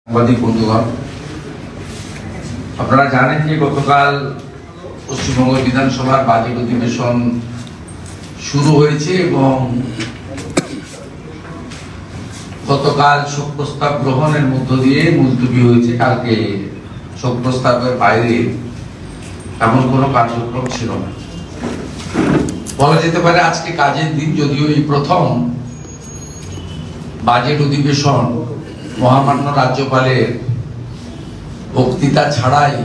সাংবাদিক বন্ধুগণ, আপনারা জানেন যে গতকাল পশ্চিমবঙ্গ বিধানসভার বাজেট অধিবেশন শুরু হয়েছে এবং গতকাল শোক প্রস্তাব গ্রহণের মধ্য দিয়ে মুলতবি হয়েছে। কালকে শোক প্রস্তাবের বাইরে এমন কোনো কার্যক্রম ছিল না। বলা যেতে পারে আজকে কাজের দিন, যদিও এই প্রথম বাজেট অধিবেশন মহামান্য রাজ্যপালের বক্তৃতা ছাড়াই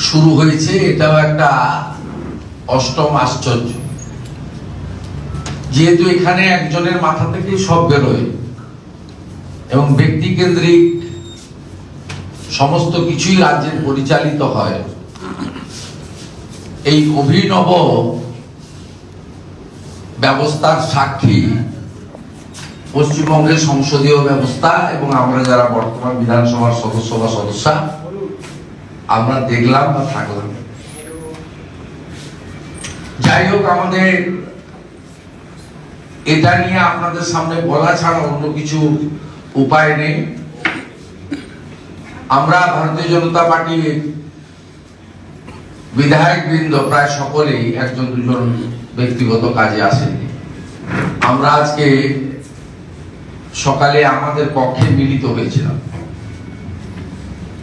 শুরু হয়েছে। এটাও একটা অষ্টম আশ্চর্য, যেহেতু এখানে একজনের মাথা থেকে সব বেরোয় এবং ব্যক্তি কেন্দ্রিক সমস্ত কিছুই রাজ্যের পরিচালিত হয়। এই অভিনব ব্যবস্থার সাক্ষী পশ্চিমবঙ্গের সংসদীয় ব্যবস্থা এবং আমরা যারা বর্তমান বিধানসভার সদস্য বা সদস্যা আমরা দেখলাম বা থাকলাম। যাই হোক, আমাদের এটা নিয়ে আপনাদের সামনে বলা ছাড়া অন্য কিছু উপায় নেই। আমরা ভারতীয় জনতা পার্টির বিধায়ক বৃন্দ প্রায় সকলেই একজন দুজন ব্যক্তিগত কাজে আসেনি। আমরা আজকে সকালে আমাদের পক্ষে মিলিত হয়েছিলাম।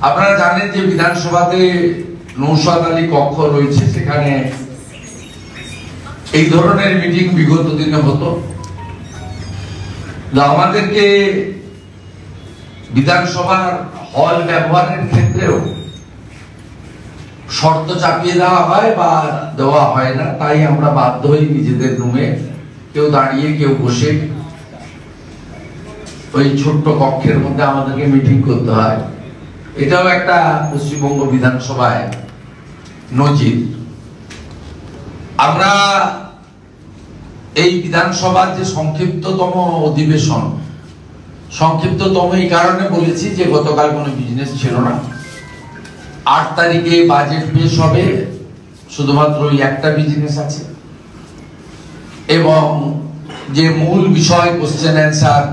আপনারা জানেন যে বিধানসভাতে নৌশাদ আলী কক্ষ রয়েছে, সেখানে এই ধরনের মিটিং বিগত দিনে হতো। আমাদেরকে বিধানসভার হল ব্যবহারের ক্ষেত্রেও শর্ত চাপিয়ে দেওয়া হয় বা দেওয়া হয় না, তাই আমরা বাধ্য হই নিজেদের রুমে কেউ দাঁড়িয়ে কেউ বসে ওই ছোট্ট কক্ষের মধ্যে আমাদেরকে মিটিং করতে হয়। এটাও একটা পশ্চিমবঙ্গ বিধানসভায় নজির। আমরা এই বিধানসভার যে সংক্ষিপ্ততম অধিবেশন, সংক্ষিপ্ততম এই কারণে বলেছি যে গতকাল কোনো বিজনেস ছিল না। 8 তারিখে বাজেট পেশ হবে, শুধুমাত্র ওই একটা বিজনেস আছে এবং যে মূল বিষয় question answer,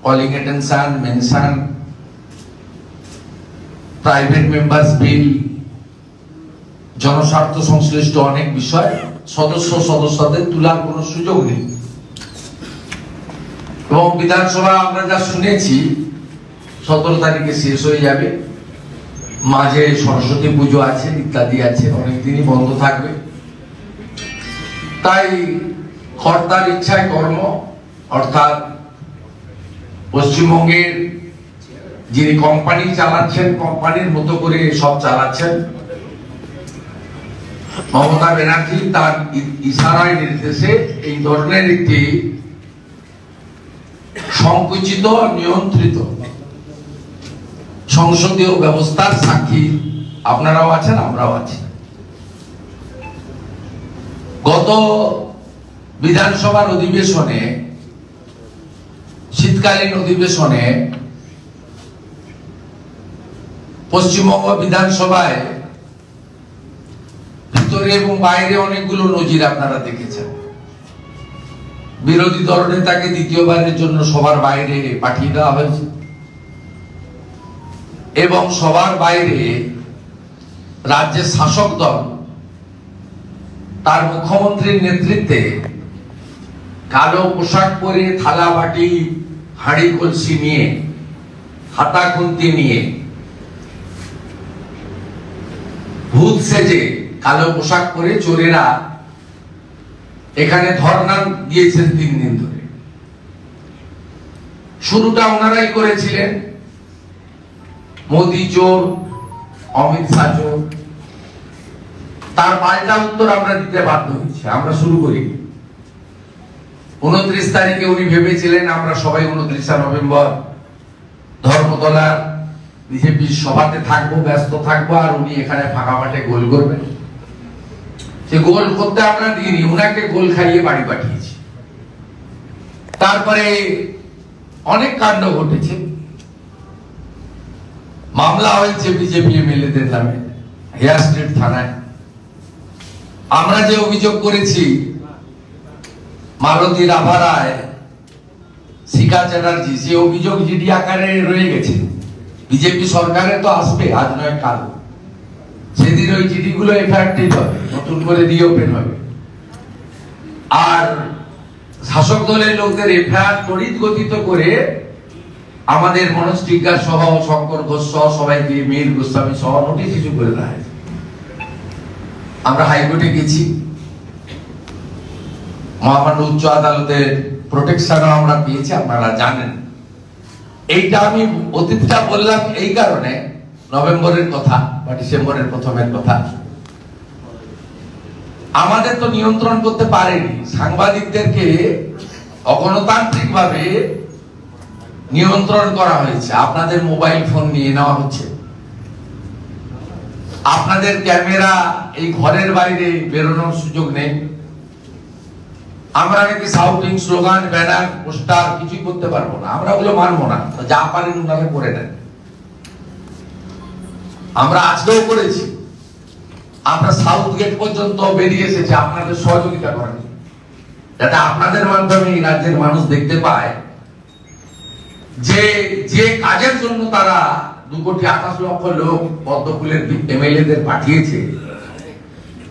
calling attention, mention, private members bill, জনস্বার্থ সংশ্লিষ্ট অনেক বিষয় সদস্যদের তোলার কোনো সুযোগ নেই। এবং বিধানসভা আমরা যা শুনেছি 17 তারিখে শেষ হয়ে যাবে, মাঝে সরস্বতী পুজো আছে, ইত্যাদি আছে, অনেকদিনই বন্ধ থাকবে। তাই কর্তার ইচ্ছায় কর্ম, অর্থাৎ পশ্চিমবঙ্গের যিনি কোম্পানি চালাচ্ছেন, কোম্পানির মতো করে সব চালাচ্ছেন মমতা ব্যানার্জি, তার ইশারায় নির্দেশে এই ধরনের একটি সংকুচিত নিয়ন্ত্রিত সংসদীয় ব্যবস্থার সাক্ষী আপনারাও আছেন, আমরাও আছি। গত বিধানসভার অধিবেশনে, শীতকালীন অধিবেশনে পশ্চিমবঙ্গ বিধানসভায় ভিতরে এবং বাইরে অনেকগুলো নজির আপনারা দেখেছেন। বিরোধী দলনেতাকে দ্বিতীয়বারের জন্য সবার বাইরে পাঠিয়ে দেওয়া হয়েছে এবং সবার বাইরে রাজ্যের শাসক দল তার মুখ্যমন্ত্রীর নেতৃত্বে কালো পোশাক পরে, থালা বাটি হাঁড়ি কলসি নিয়ে, হাতা খুন্তি নিয়ে, ভূত সেজে কালো পোশাক পরে চোরেরা এখানে ধর্ণা দিয়েছেন 3 দিন ধরে। শুরুটা ওনারাই করেছিলেন, মোদি চোর, অমিত শাহ চোর। তার পাল্টা উত্তর আমরা দিতে বাধ্য হয়েছি। আমরা শুরু করি 29 তারিখে উনি ভেবেছিলেন আমরা সবাই 29 নভেম্বর ধর্মতলার বিজেপির সভাতে থাকবো, ব্যস্ত থাকবো, আর উনি এখানে ফাঁকা মাঠে গোল করবেন। সে গোল করতে আমরা দিইনি, উনাকে গোল খাইয়ে বাড়ি পাঠিয়েছি। তারপরে অনেক কাণ্ড ঘটেছে, মামলা হয়েছে বিজেপি এমএলএদের নামে হেয়ার স্ট্রিট থানায়। আমরা যে অভিযোগ করেছি মালতী রাভারায় শিখা চ্যাটার্জি, সে অভিযোগ জিডি আকারে রয়ে গেছে। বিজেপি সরকারে তো আসবে, আজ নয় কাল, সেদিন ওই জিডি গুলো এফেক্টিভ হবে, নতুন করে রিওপেন হবে। আর শাসক দলের লোকদের এফআইআর তড়িৎ গতিত করে আমাদের মনোজ টিগ্গা সহ, শঙ্কর ঘোষ সহ সবাইকে, মীর গোস্বামী সহ নোটিশ ইস্যু করে দেওয়া হয়েছে। আমরা হাইকোর্টে গেছি, মহামান্য উচ্চ আদালতের প্রোটেকশনও আমরা পেয়েছি, আপনারা জানেন। এইটা আমি অতীতটা বললাম এই কারণে, নভেম্বরের কথা বা ডিসেম্বরের প্রথমের কথা। আমাদের তো নিয়ন্ত্রণ করতে পারেনি, সাংবাদিকদেরকে অগণতান্ত্রিক ভাবে নিয়ন্ত্রণ করা হয়েছে। আপনাদের মোবাইল ফোন নিয়ে নেওয়া হচ্ছে, আপনাদের ক্যামেরা এই ঘরের বাইরে বেরোনোর সুযোগ নেই। আমরা নাকি শাউটিং, স্লোগান, ব্যানার, পোস্টার কিছুই করতে পারবো না, আমরা ওগুলো মানবো না। যা পারেন ওনারা করে নেন। আমরা আজকেও করেছি, আমরা সাউথ গেট পর্যন্ত বেরিয়ে এসেছি আপনাদের সহযোগিতা করেন, যাতে আপনাদের মাধ্যমে এই রাজ্যের মানুষ দেখতে পায় যে যে কাজের জন্য তারা 2,28,00,000 লোক পদ্মফুলের এমএলএদের পাঠিয়েছে,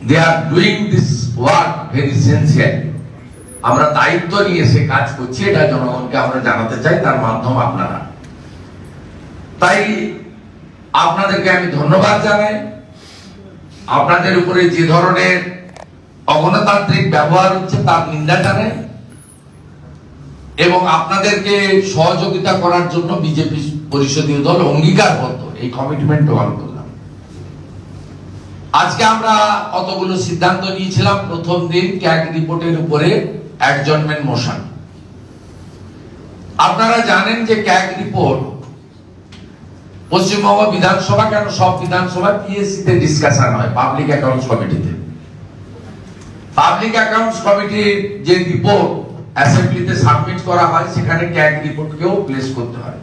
they are doing this work very sincerely. আমরা দায়িত্ব নিয়ে সে কাজ করছি, এটা জনগণকে আমরা জানাতে চাই, তার মাধ্যম আপনারা। তাই আপনাদেরকে আমি ধন্যবাদ জানাই। আপনাদের উপরে যে ধরনের অগণতান্ত্রিক ব্যবহার হচ্ছে তার নিন্দা জানাই, এবং আপনাদেরকে সহযোগিতা করার জন্য বিজেপি পরিষদীয় দল অঙ্গীকারবদ্ধ, এই কমিটমেন্ট আমি করলাম। আজকে আমরা কতগুলো সিদ্ধান্ত নিয়েছিলাম। প্রথম দিন ক্যাগ রিপোর্টের উপরে অ্যাডজর্নমেন্ট মোশন। আপনারা জানেন যে ক্যাগ রিপোর্ট পশ্চিমবঙ্গ বিধানসভা, কেন সব বিধানসভা পিএসসি তে ডিসকাশন হয়, পাবলিক অ্যাকাউন্টস কমিটিতে। পাবলিক অ্যাকাউন্টস কমিটির যে রিপোর্ট অ্যাসেম্বলিতে সাবমিট করা হয়, সেখানে ক্যাগ রিপোর্টকেও প্লেস করতে হয়।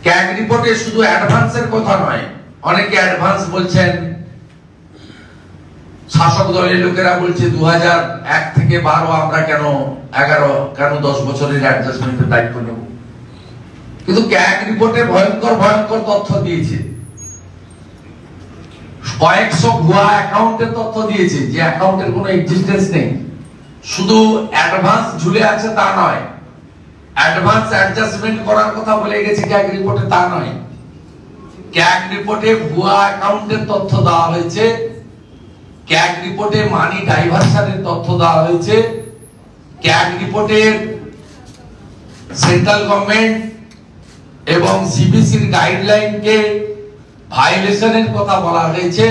ক্যাগ রিপোর্টে শুধু অ্যাডভান্সের কথা নয়, অনেকে অ্যাডভান্স বলছেন, শাসক দলের লোকেরা বলছে 2001 থেকে 12 আমরা কেন 11 কেন 10 বছরের অ্যাডজাস্টমেন্টের দায়িত্ব নেব। কিন্তু ক্যাগ রিপোর্টে ভয়ঙ্কর ভয়ঙ্কর তথ্য দিয়েছে, কয়েকশো ভুয়া অ্যাকাউন্টের তথ্য দিয়েছে, যে অ্যাকাউন্টের কোনো এক্সিস্টেন্স নেই। শুধু অ্যাডভান্স ঝুলে আছে তা নয়, অ্যাডভান্স অ্যাডজাস্টমেন্ট করার কথা বলে গেছে ক্যাগ রিপোর্টে, তা নয়। ক্যাগ রিপোর্টে ভুয়া অ্যাকাউন্টের তথ্য দেওয়া হয়েছে, ক্যাগ রিপোর্টে মানি ডাইভারশনের তথ্য দেওয়া হয়েছে, ক্যাগ রিপোর্টের সেন্ট্রাল গভর্নমেন্ট এবং সিবিসির গাইডলাইনকে ভায়োলেশনের কথা বলা হয়েছে,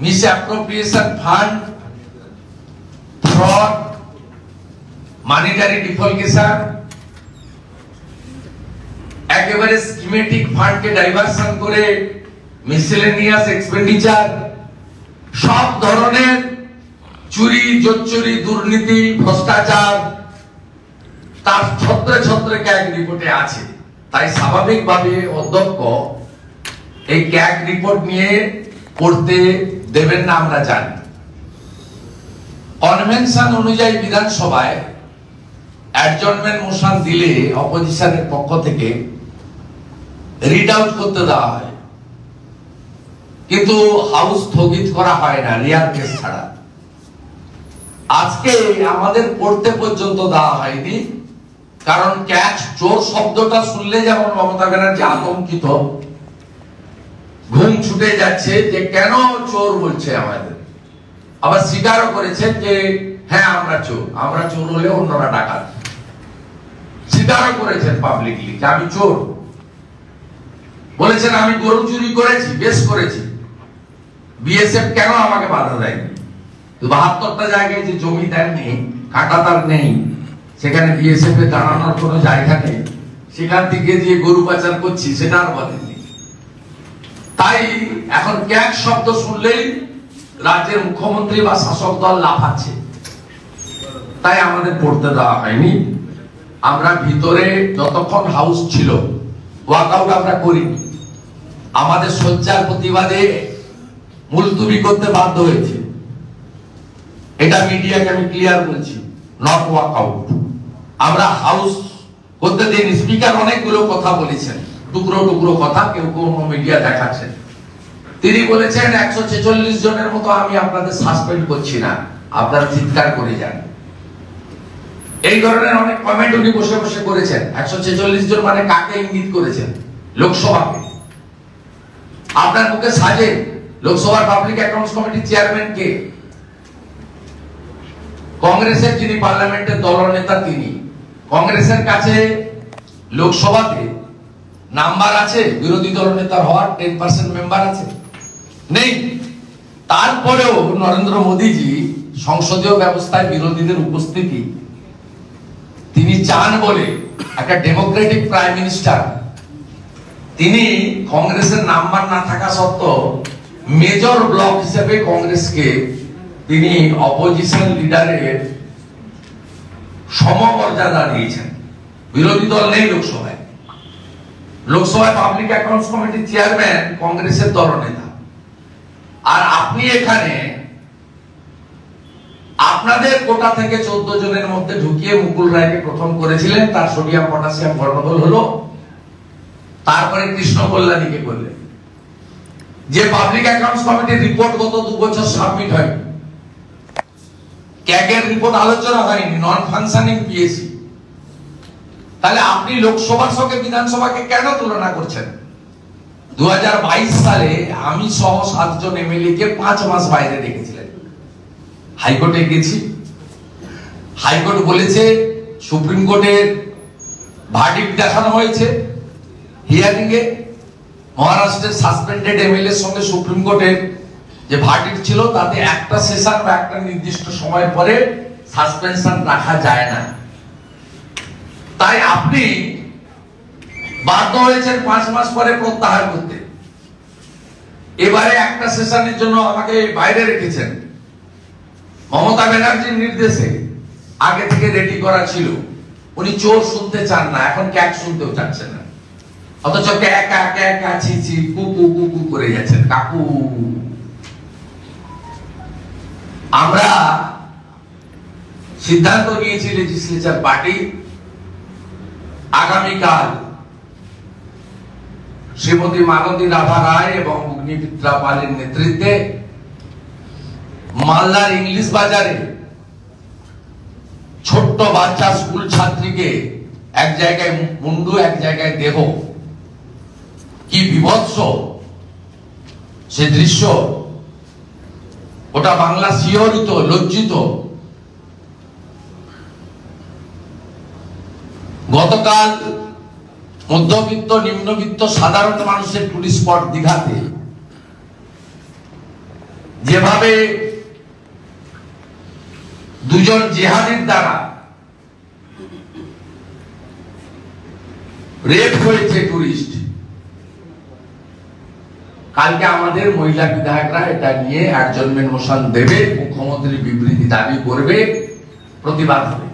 misappropriation fund, fraud, monetary defalcation, একেবারে স্কিমেটিক ফান্ডকে ডাইভারশন করে মিসেলেনিয়াস এক্সপেন্ডিচার, সব ধরনের চুরি, জোচ্চুরি, দুর্নীতি, ভ্রষ্টাচার তার ছত্রে ছত্রে ক্যাগ রিপোর্টে আছে। তাই স্বাভাবিকভাবে অধ্যক্ষ এই ক্যাগ রিপোর্ট নিয়ে পড়তে দেবেন না, আমরা জানি। কনভেনশন অনুযায়ী বিধানসভায় অ্যাডজর্নমেন্ট মোশন দিলে অপোজিশনের পক্ষ থেকে রিড আউট করতে দেওয়া হয়, কিন্তু হাউস স্থগিত করা হয় না, রিয়ার কেস ছাড়া। আজকে আমাদের পড়তে পর্যন্ত দেওয়া হয়নি, কারণ ক্যাচ চোর শব্দটা শুনলে যেমন মমতা ব্যানার্জি আতঙ্কিত, ঘুম ছুটে যাচ্ছে যে কেন চোর বলছে আমাদের। আবার স্বীকারও করেছেন যে হ্যাঁ আমরা চোর হলে অন্যরা ডাকাত। স্বীকারও করেছেন পাবলিকলি যে আমি চোর। বলেছেন আমি গরু চুরি করেছি, বেশ করেছি, বিএসএফ কেন আমাকে বাধা দেয়নি। 72টা জায়গায় যে জমি দেননি, কাঁটাতার নেই, সেখানে বিএসএফ এর দাঁড়ানোর কোনো জায়গা নেই, সেখান থেকে যে গরু পাচার করছি সেটা আর বলেননি। তাই এখন ক্যাগ শব্দ শুনলেই রাজ্যের মুখ্যমন্ত্রী বা শাসক দল লাফাচ্ছে, তাই আমাদের পড়তে দেওয়া হয়নি। আমরা ভিতরে যতক্ষণ হাউস ছিল ওয়াকআউট আমরা করিনি, আমাদের শয্যার প্রতিবাদে মুলতুবি করতে বাধ্য হয়েছে। এটা মিডিয়াকে আমি ক্লিয়ার বলছি, নট ওয়াকআউট। আমরা হাউস করতে দিন। স্পিকার অনেকগুলো কথা বলেছেন, টুকরো টুকরো কথা, কেউ কোন মিডিয়া দেখাচ্ছেন। তিনি বলেছেন 146 জনের মতো আমি আপনাদের সাসপেন্ড করছি না, আপনারা চিৎকার করে যান। এই ধরনের অনেক কমেন্ট উনি বসে বসে করেছেন। 146 জন মানে কাকে ইঙ্গিত করেছেন? লোকসভাকে। আপনার মুখে সাজে লোকসভার পাবলিক অ্যাকাউন্টস কমিটির চেয়ারম্যান কে? কংগ্রেসের যিনি পার্লামেন্টের দলনেতা তিনি। কংগ্রেসের কাছে লোকসভাতে নাম্বার আছে বিরোধী দলনেতার হওয়ার? 10% মেম্বার আছে? নেই। তারপরেও নরেন্দ্র মোদীজি সংসদীয় ব্যবস্থায় বিরোধীদের উপস্থিতি তিনি চান বলে, একটা ডেমোক্রেটিক প্রাইম মিনিস্টার, তিনি কংগ্রেসের নাম্বার না থাকা সত্ত্বেও মেজর ব্লক হিসেবে কংগ্রেসকে তিনি অপোজিশন লিডারের সমমর্যাদা দিয়েছেন। বিরোধী দল নেই লোকসভায়। লোকসভায় পাবলিক অ্যাকাউন্টস কমিটির চেয়ারম্যান কংগ্রেসের দলনেতা। আর আপনি এখানে আপনাদের কোটা থেকে 14 জনের মধ্যে ঢুকিয়ে মুকুল রায়কে প্রথম করেছিলেন, তার সোডিয়াম পটাশিয়াম গন্ডগোল হলো, তারপরে কৃষ্ণ কল্যাণীকে করলেন। যে পাবলিক অ্যাকাউন্টস কমিটির রিপোর্ট গত 2 বছর সাবমিট হয়নি, ক্যাগের রিপোর্ট আলোচনা হয়নি, নন ফাংশনিং পিএসি, তাহলে আপনি লোকসভার সঙ্গে বিধানসভাকে কেন তুলনা করছেন? 2022 সালে আমি সহ 7 জন এমএলএ কে 5 মাস বাইরে রেখেছিলেন। হাইকোর্টে গেছি, হাইকোর্ট বলেছে, সুপ্রিম কোর্টের ভার্ডিক্ট দেখানো হয়েছে হিয়ারিং এ, মহারাষ্ট্রের সাসপেন্ডেড এমএলএর সঙ্গে সুপ্রিম কোর্টের যে ভার্ডিক্ট ছিল তাতে একটা সেশন বা একটা নির্দিষ্ট সময় পরে সাসপেনশন রাখা যায় না। তাই আপনি বাধ্য হয়েছেন 5 মাস পরে প্রত্যাহার করতে। এবারে একটা সেশনের জন্য আমাকে বাইরে রেখেছেন। মমতা ব্যানার্জির নির্দেশে আগে থেকে রেডি করা ছিল। উনি চোর শুনতে চান না, এখন ক্যাক শুনতেও চাচ্ছেন না, অথচ ক্যাক ক্যাক ক্যাক ছি ছি কু কু কু কু করে যাচ্ছেন কাকু। আমরা সিদ্ধান্ত নিয়েছি লেজিসলেচার পার্টি আগামীকাল শ্রীমতী মালতী রাভা রায় এবং অগ্নিমিত্রা পালের নেতৃত্বে মালদার ইংলিশ বাজারে ছোট্ট বাচ্চা স্কুল ছাত্রীকে এক জায়গায় মুন্ডু এক জায়গায় দেহ, কি বিভৎস সে দৃশ্য! ওটা বাংলা শিহরিত, লজ্জিত। গতকাল মধ্যবিত্ত নিম্নবিত্ত সাধারণ মানুষের টুরিস্ট স্পট দীঘাতে যেভাবে 2 জন জিহাদির দ্বারা রেপ হয়েছে টুরিস্ট, কালকে আমাদের মহিলা বিধায়করা এটা নিয়ে অ্যাডজর্নমেন্ট মোশন দেবে, মুখ্যমন্ত্রী বিবৃতি দাবি করবে, প্রতিবাদ হবে।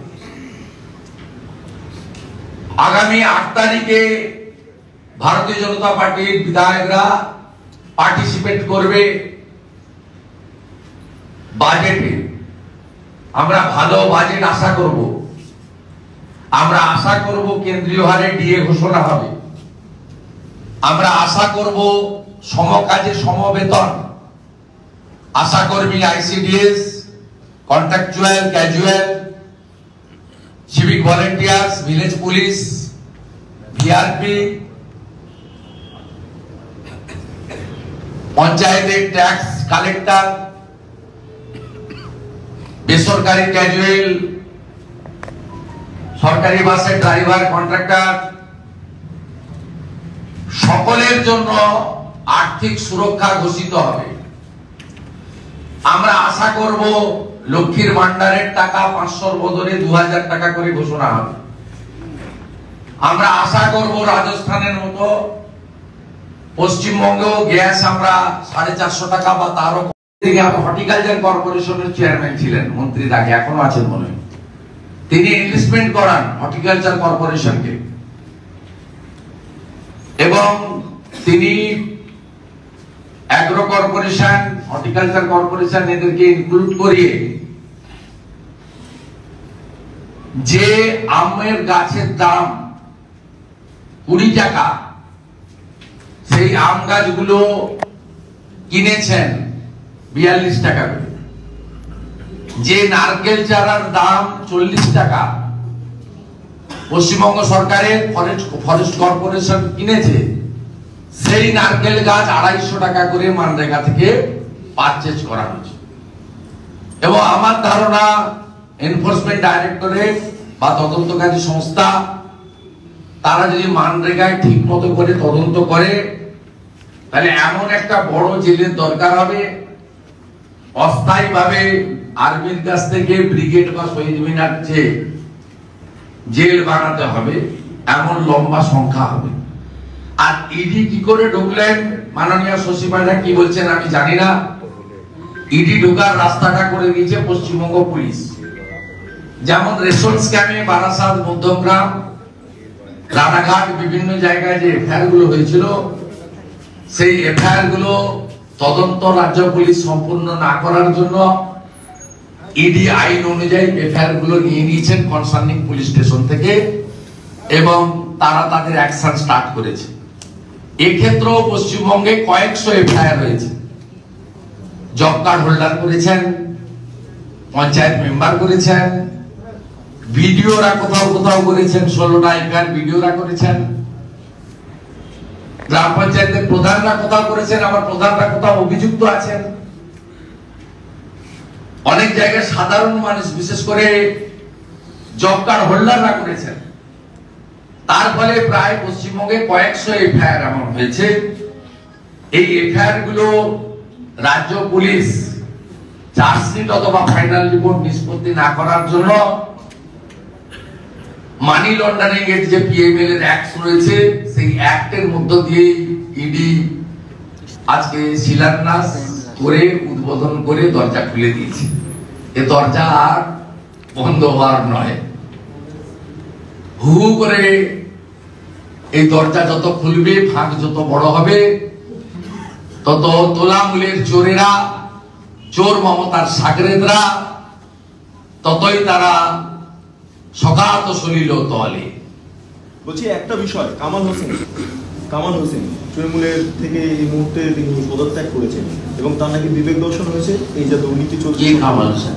আগামী 8 তারিখে ভারতীয় জনতা পার্টির বিধায়করা পার্টিসিপেট করবে বাজেটে। আমরা ভালো বাজেট আশা করব। আমরা আশা করব কেন্দ্রীয় হারে ডিএ ঘোষণা হবে। আমরা আশা করব সমকাজে সমবেতন। আশা কর্মী, ICDS, contractual, casual, civic volunteers, village police, VRP, পঞ্চায়েতের ট্যাক্স কালেক্টর, বেসরকারি ক্যাজুয়াল, সরকারি বাসের ড্রাইভার, কন্ট্রাক্টর, সকলের জন্য আর্থিক সুরক্ষা ঘোষিত হবে। আমরা আশা করব লক্ষ্মীর ভান্ডারের টাকা 500 বদলে 2000 টাকা করে ঘোষণা হবে। আমরা আশা করব রাজস্থানের মতো পশ্চিমবঙ্গেও গ্যাস আমরা 450 টাকা বা তারও। হর্টিকালচার কর্পোরেশনের চেয়ারম্যান ছিলেন মন্ত্রীর আগে, এখনো আছেন মনে হয়। তিনি ইনভেস্টমেন্ট করান হর্টিকালচার কর্পোরেশনকে এবং তিনি অ্যাগ্রো কর্পোরেশন, হর্টিকালচার কর্পোরেশন এদেরকে ইনক্লুড করিয়ে যে আমের গাছের দাম 20 টাকা, সেই আম গাছগুলো কিনেছেন 42 টাকা করে। যে নারকেল চারার দাম 40 টাকা, পশ্চিমবঙ্গ সরকারের ফরেস্ট কর্পোরেশন কিনেছে, সেই নারকেল গাছ 250 টাকা করে মানরেগা থেকে পারচেজ করা হয়েছে। এবং আমার ধারণা এনফোর্সমেন্ট ডাইরেক্টরেট বা তদন্তকারী সংস্থা তারা যদি মানরেগায় ঠিক মতো করে তদন্ত করে, তাহলে এমন একটা বড় জেলের দরকার হবে, অস্থায়ীভাবে আর্মির কাছ থেকে ব্রিগেড বা শহীদ মিনার চেয়ে জেল বানাতে হবে, এমন লম্বা সংখ্যা হবে। আর ইডি কি করে ঢুকলেন, মাননীয় সচিবালয় কি বলছেন আমি জানি না। ইডি ঢোকার রাস্তাটা করে দিয়েছে পশ্চিমবঙ্গ পুলিশ। যেমন রেশন স্ক্যামে বারাসাত, মধ্যমগ্রাম, রানাঘাট বিভিন্ন জায়গায় যে এফআইআর গুলো হয়েছিল, সেই এফআইআর গুলো তদন্ত রাজ্য পুলিশ সম্পূর্ণ না করার জন্য ইডি আইন অনুযায়ী এফআইআর গুলো নিয়ে নিয়েছেন কনসার্নিং পুলিশ স্টেশন থেকে, এবং তারা তাদের অ্যাকশন স্টার্ট করেছে। এক্ষেত্রেও পশ্চিমবঙ্গে কয়েকশো এফআইআর হয়েছে। জব কার্ড হোল্ডার করেছেন, পঞ্চায়েত মেম্বার করেছেন, ভিডিওরা কোথাও কোথাও করেছেন, 16টা এফআইআর ভিডিওরা করেছেন, গ্রাম পঞ্চায়েতের প্রধানরা কোথাও করেছেন, আবার প্রধানরা কোথাও অভিযুক্ত আছেন। অনেক জায়গায় সাধারণ মানুষ, বিশেষ করে জব কার্ড হোল্ডাররা করেছেন। তার ফলে প্রায় পশ্চিমবঙ্গে কয়েকশো এফআইআর এমন হয়েছে। এই এফআইআর গুলো রাজ্য পুলিশ চার্জশিট অথবা ফাইনাল রিপোর্ট নিষ্পত্তি না করার জন্য মানি লন্ডারিং এর যে পিএমএল এর অ্যাক্ট রয়েছে, সেই অ্যাক্টের মধ্য দিয়ে ইডি আজকে শিলান্যাস করে উদ্বোধন করে দরজা খুলে দিয়েছে। এ দরজা আর বন্ধ হওয়ার নয়। হু করে এই দরজা যত খুলবে, ফাঁক যত বড় হবে, তত তোলামূলের চোরেরা, চোর মমতার সাগরেদরা ততই তারা সকাত সলিল তলে। বলছি একটা বিষয়, কামাল হোসেন তৃণমূলের থেকে এই মুহূর্তে তিনি পদত্যাগ করেছেন এবং তার নাকি বিবেক দর্শন হয়েছে। এই যে দুর্নীতি চলছে, কামাল হোসেন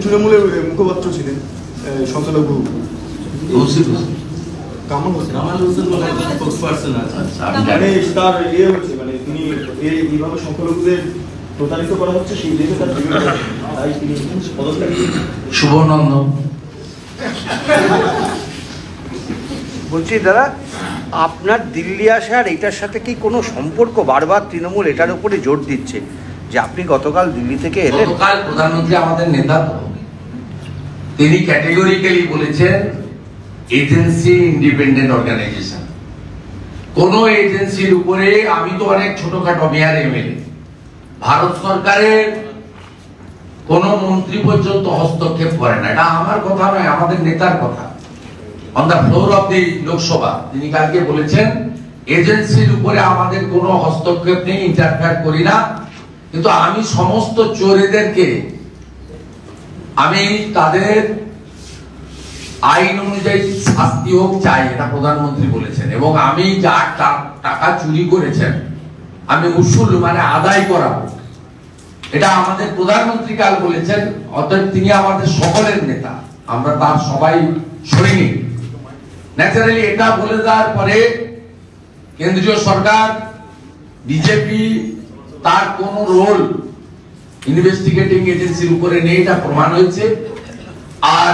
তৃণমূলের মুখপাত্র ছিলেন, সংখ্যালঘু কামাল হোসেন স্পোকসপারসন আছে, মানে তার ইয়ে হচ্ছে, মানে তিনি এইভাবে সংখ্যালঘুদের প্রতারিত করা হচ্ছে, সেই দেখে তার তাই তিনি পদত্যাগ। শুভনন্দন বলছি দাদা, আপনার দিল্লি আসার এটার সাথে কি কোনো সম্পর্ক? বারবার তৃণমূল এটার উপরে জোর দিচ্ছে যে আপনি গতকাল দিল্লি থেকে এলেন। গতকাল প্রধানমন্ত্রী আমাদের নেতা, তো তিনি ক্যাটেগরিক্যালি বলেছেন এজেন্সি ইন্ডিপেন্ডেন্ট অর্গানাইজেশন। কোন এজেন্সির উপরে, আমি তো অনেক ছোটখাটো মেয়র এমএলএ, ভারত সরকারের কোন মন্ত্রী পর্যন্ত হস্তক্ষেপ করে না। এটা আমার কথা নয়, আমাদের নেতার কথা। On the floor of the Lok Sabha তিনি কালকে বলেছেন এজেন্সির উপরে আমাদের কোনো হস্তক্ষেপ নেই, ইন্টারফেয়ার করি না। কিন্তু আমি সমস্ত চোরেদেরকে আমি তাদের আইন অনুযায়ী শাস্তি হোক চাই, এটা প্রধানমন্ত্রী বলেছেন। এবং আমি যা টাকা চুরি করেছেন আমি উসুল মানে আদায় করাবো, এটা আমাদের প্রধানমন্ত্রী কাল বলেছেন। অতএব তিনি আমাদের সকলের নেতা, আমরা তার সবাই সৈনিক। ন্যাচারালি এটা বলে দেওয়ার পরে কেন্দ্রীয় সরকার, বিজেপি তার কোন রোল ইনভেস্টিগেটিং এজেন্সির উপরে নেই, এটা প্রমাণ হয়েছে। আর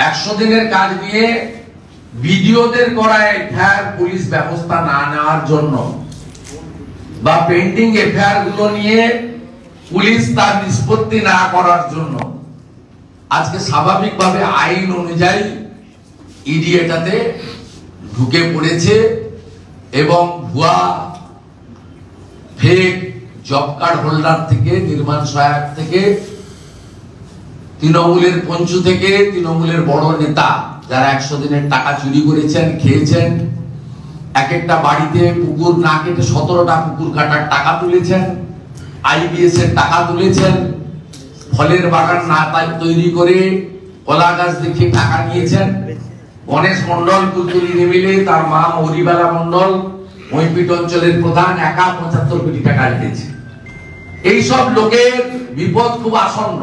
100 দিনের কাজ নিয়ে ভিডিওদের করা এফআইআর পুলিশ ব্যবস্থা না নেওয়ার জন্য বা পেন্ডিং এফআইআর গুলো নিয়ে পুলিশ তার নিষ্পত্তি না করার জন্য আজকে স্বাভাবিকভাবে আইন অনুযায়ী ইডি এটাতে ঢুকে পড়েছে এবং ভুয়া ফেক জব কার্ড হোল্ডার থেকে, নির্মাণ সহায়ক থেকে, তৃণমূলের পঞ্চু থেকে, তৃণমূলের বড় নেতা যারা 100 দিনের টাকা চুরি করেছেন, খেয়েছেন, এক একটা বাড়িতে পুকুর না কেটে 17টা পুকুর কাটার টাকা তুলেছেন, আইবিএস এর টাকা তুলেছেন, ফলের বাগান না তৈরি করে কলা গাছ দেখিয়ে টাকা নিয়েছেন। গণেশ মন্ডল কুলতুলি মিলে তার মা মরিবালা মন্ডল মহিপিট অঞ্চলের প্রধান একা 75 কোটি টাকা দিয়েছে। এইসব লোকের বিপদ খুব আসন্ন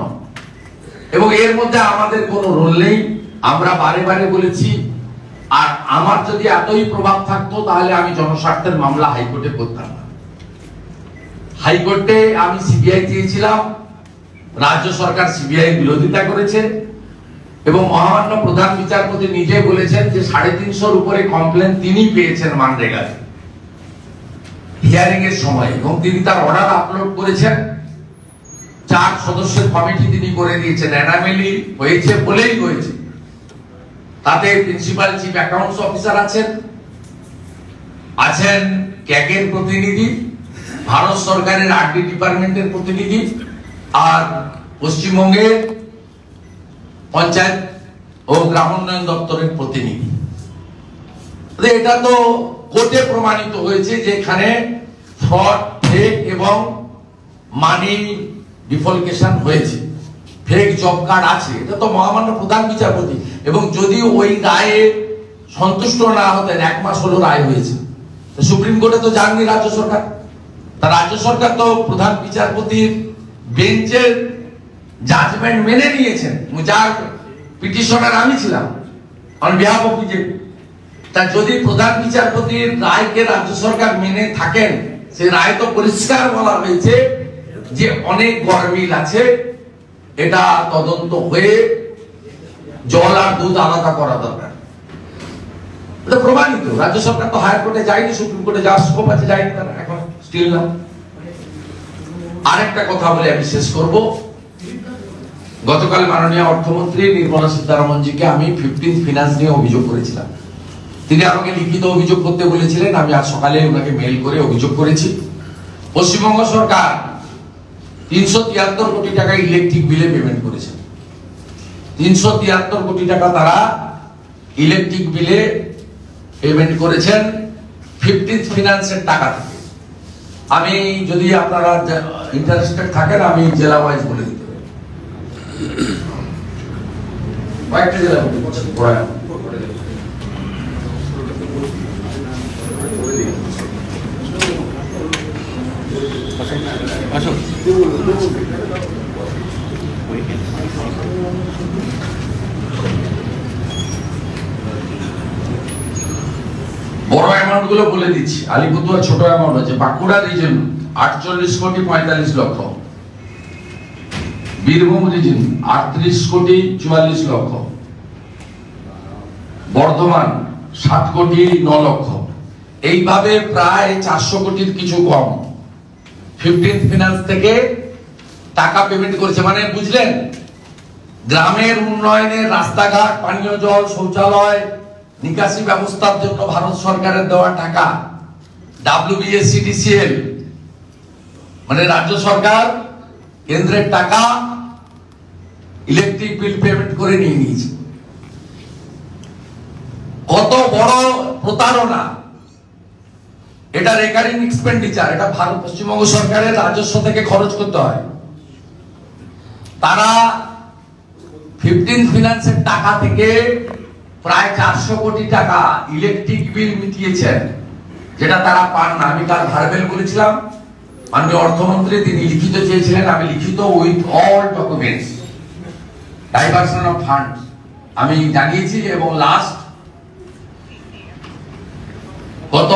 এবং এর মধ্যে আমাদের কোনো রোল নেই। আমরা বারে বারে বলেছি, আর আমার যদি এতই প্রভাব থাকতো তাহলে আমি জনস্বার্থের মামলা হাইকোর্টে করতাম না। হাইকোর্টে আমি সিবিআই চেয়েছিলাম, রাজ্য সরকার সিবিআই বিরোধিতা করেছে এবং মহামান্য প্রধান বিচারপতি নিজে বলেছেন যে 350 উপরে কমপ্লেন তিনি পেয়েছেন মানরেগায় হিয়ারিং এর সময় এবং তিনি তার অর্ডার আপলোড করেছেন। 4 সদস্যের কমিটি তিনি করে দিয়েছেন। অ্যানামেলি হয়েছে বলেই হয়েছে। তাতে প্রিন্সিপাল চিফ অ্যাকাউন্টস অফিসার আছেন ক্যাগের প্রতিনিধি, ভারত সরকারের আরডি ডিপার্টমেন্টের প্রতিনিধি আর পশ্চিমবঙ্গের পঞ্চায়েত ও গ্রামোন্নয়ন দপ্তরের প্রতিনিধি। এটা তো কোর্টে প্রমাণিত হয়েছে যে এখানে ফ্রড, ফেক এবং মানি ডিফলকেশন হয়েছে, ফেক জব কার্ড আছে। এটা তো মহামান্য প্রধান বিচারপতি, এবং যদি ওই রায়ে সন্তুষ্ট না হতেন, 1 মাস হলো রায় হয়েছে, সুপ্রিম কোর্টে তো যাননি রাজ্য সরকার। তা রাজ্য সরকার তো প্রধান বিচারপতির বেঞ্চের জাজমেন্ট মেনে নিয়েছেন, যার পিটিশনার আমি ছিলাম অন বিহাফ অফ বিজেপি। তা যদি প্রধান বিচারপতির রায়কে রাজ্য সরকার মেনে থাকেন, সে রায় তো পরিষ্কার বলা হয়েছে যে অনেক গরমিল আছে, এটা তদন্ত হয়ে জল আর দুধ আলাদা করা দরকার। এটা প্রমাণিত। রাজ্য সরকার তো হায়ার কোর্টে যায়নি, সুপ্রিম কোর্টে যাওয়ার স্কোপ আছে, যায়নি তারা, এখন স্টিল না। আরেকটা কথা বলে আমি শেষ করব। গতকাল মাননীয় অর্থমন্ত্রী নির্মলা সীতারমনজিকে আমি 15th ফিনান্স নিয়ে অভিযোগ করেছিলাম। তিনি আমাকে লিখিত অভিযোগ করতে বলেছিলেন, আমি আজ সকালে ওনাকে মেইল করে অভিযোগ করেছি। পশ্চিমবঙ্গ সরকার 373 কোটি টাকা ইলেকট্রিক বিলে পেমেন্ট করেছে। 373 কোটি টাকা তারা ইলেকট্রিক বিলে পেমেন্ট করেছেন 15th ফিনান্সের টাকা থেকে। আমি যদি আপনারা ইন্টারেস্টেড থাকেন, আমি জেলা ওয়াইজ বলে দিতে পারি। কয়েকটা জেলা বড় অ্যামাউন্ট গুলো বলে দিচ্ছি। আলিপুরদুয়ার ছোট অ্যামাউন্ট আছে। বাঁকুড়া রিজন 48 কোটি 45 লক্ষ, বীরভূম রিজন 38 কোটি 44 লক্ষ, বর্ধমান 7 কোটি 9 লক্ষ। এইভাবে প্রায় 400 কোটির কিছু কম 15th ফিনান্স থেকে টাকা পেমেন্ট করেছে। মানে বুঝলেন, গ্রামের উন্নয়নে রাস্তাঘাট, পানীয় জল, শৌচালয়, নিকাশি ব্যবস্থার জন্য ভারত সরকারের দেওয়া টাকা, WBSCDCL মানে রাজ্য সরকার কেন্দ্রের টাকা ইলেকট্রিক বিল পেমেন্ট করে নিয়ে নিয়েছে। কত বড় প্রতারণা! এটা রেকারিং এক্সপেন্ডিচার, এটা ভারত পশ্চিমবঙ্গ সরকারের রাজস্ব থেকে খরচ করতে হয়। তারা 15th ফিনান্সের টাকা থেকে প্রায় 400 কোটি টাকা ইলেকট্রিক বিল মিটিয়েছেন, যেটা তারা পান না। আমি তার ভার্বেল বলেছিলাম, মাননীয় অর্থমন্ত্রী তিনি লিখিত চেয়েছিলেন, আমি লিখিত with all documents diversion of fund আমি জানিয়েছি। এবং লাস্ট গত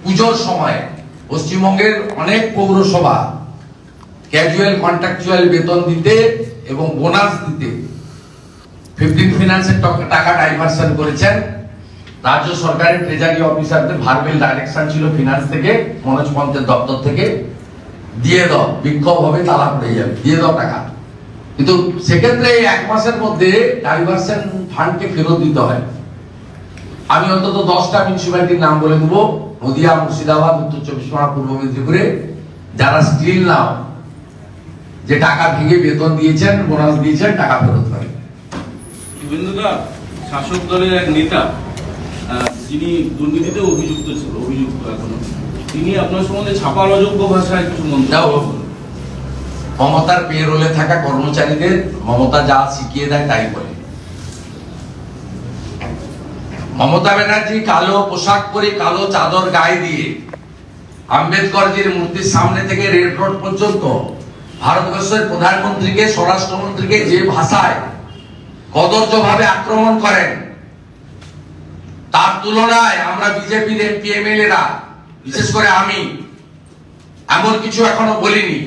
পুজোর সময় পশ্চিমবঙ্গের অনেক পৌরসভা ক্যাজুয়াল কন্ট্রাকচুয়াল বেতন দিতে এবং বোনাস দিতে 15th ফিনান্সের টাকা ডাইভারশন করেছেন। রাজ্য সরকারের ট্রেজারি অফিসারদের ভার্বেল ডাইরেকশন ছিল ফিনান্স থেকে, মনোজ পন্থের দপ্তর থেকে, দিয়ে দাও, বিক্ষোভ হবে, তালা পড়ে যাবে, দিয়ে দাও টাকা। কিন্তু সেক্ষেত্রে 1 মাসের মধ্যে ডাইভারশন ফান্ডকে ফেরত দিতে হয়। আমি অন্তত 10টা মিউনিসিপ্যালিটির নাম বলে দেবো, নদিয়া, মুর্শিদাবাদ, উত্তর 24 পরগনা, পূর্ব মেদিনীপুরে, যারা স্টিল নাও যে টাকা ভেঙে বেতন দিয়েছেন, বোনাস দিয়েছেন, টাকা ফেরত হয়। শাসক দলের এক নেতা যিনি দুর্নীতিতে অভিযুক্ত ছিল, অভিযুক্ত এখনো, তিনি আপনার সম্বন্ধে ছাপার অযোগ্য ভাষায় কিছু মন্তব্য মমতার পেরোলে থাকা কর্মচারীদের মমতা যা শিখিয়ে দেয় তাই বলে। মমতা ব্যানার্জি কালো পোশাক পরে কালো চাদর গায়ে দিয়ে আম্বেদকরজির মূর্তির সামনে থেকে রেড রোড পর্যন্ত ভারতবর্ষের প্রধানমন্ত্রীকে, স্বরাষ্ট্রমন্ত্রীকে যে ভাষায় কদর্য ভাবে আক্রমণ করেন, তার তুলনায় আমরা বিজেপির এমপি এমএলএরা, বিশেষ করে আমি, এমন কিছু এখনো বলিনি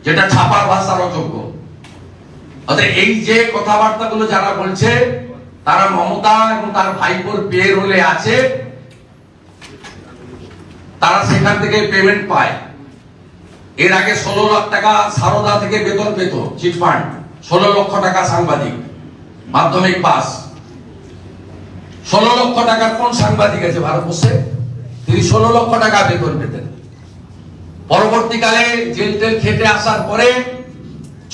যেটা ছাপার ভাষার অযোগ্য। অতএব এই যে কথাবার্তাগুলো যারা বলছে তারা মমতা এবং তার ভাইপোর পের হলে আছে, তারা সেখান থেকে পেমেন্ট পায়। এর আগে 16 লাখ টাকা সারদা থেকে বেতন পেত, চিটফান্ড। 16 লক্ষ টাকা সাংবাদিক, মাধ্যমিক পাস। 16 লক্ষ টাকার কোন সাংবাদিক আছে ভারতবর্ষে? তিনি 16 লক্ষ টাকা বেতন পেতেন। পরবর্তীকালে জেল টেল খেটে আসার পরে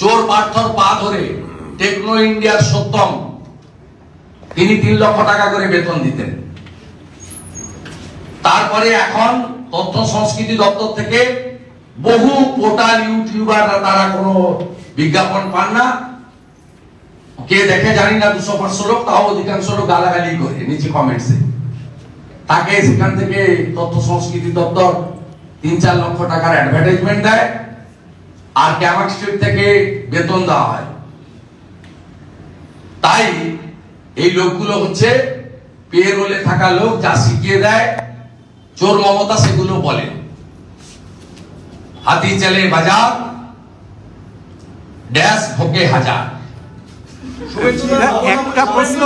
চোর পার্থর পা ধরে টেকনো ইন্ডিয়ার সত্যম, তিনি 3 লক্ষ টাকা করে বেতন দিতেন। তারপরে এখন তথ্য সংস্কৃতি দপ্তর থেকে বহু পোর্টাল ইউটিউবাররা তারা কোনো বিজ্ঞাপন পান না, কে দেখে জানি না, 200-500 লোক, তাও অধিকাংশ লোক গালাগালি করে নিচে কমেন্টসে। তাকে সেখান থেকে তথ্য সংস্কৃতি দপ্তর 3-4 লক্ষ টাকার অ্যাডভার্টাইজমেন্ট দেয়, আর ক্যামাক স্ট্রিট থেকে বেতন দেওয়া হয়। তাই এই লোকগুলো হচ্ছে পেরোলে থাকা লোক, যা শিখিয়ে দেয় চোর মমতা সেগুলো বলে। হাতি চলে বাজার, ড্যাশ ভোকে হাজার। একটা প্রশ্ন,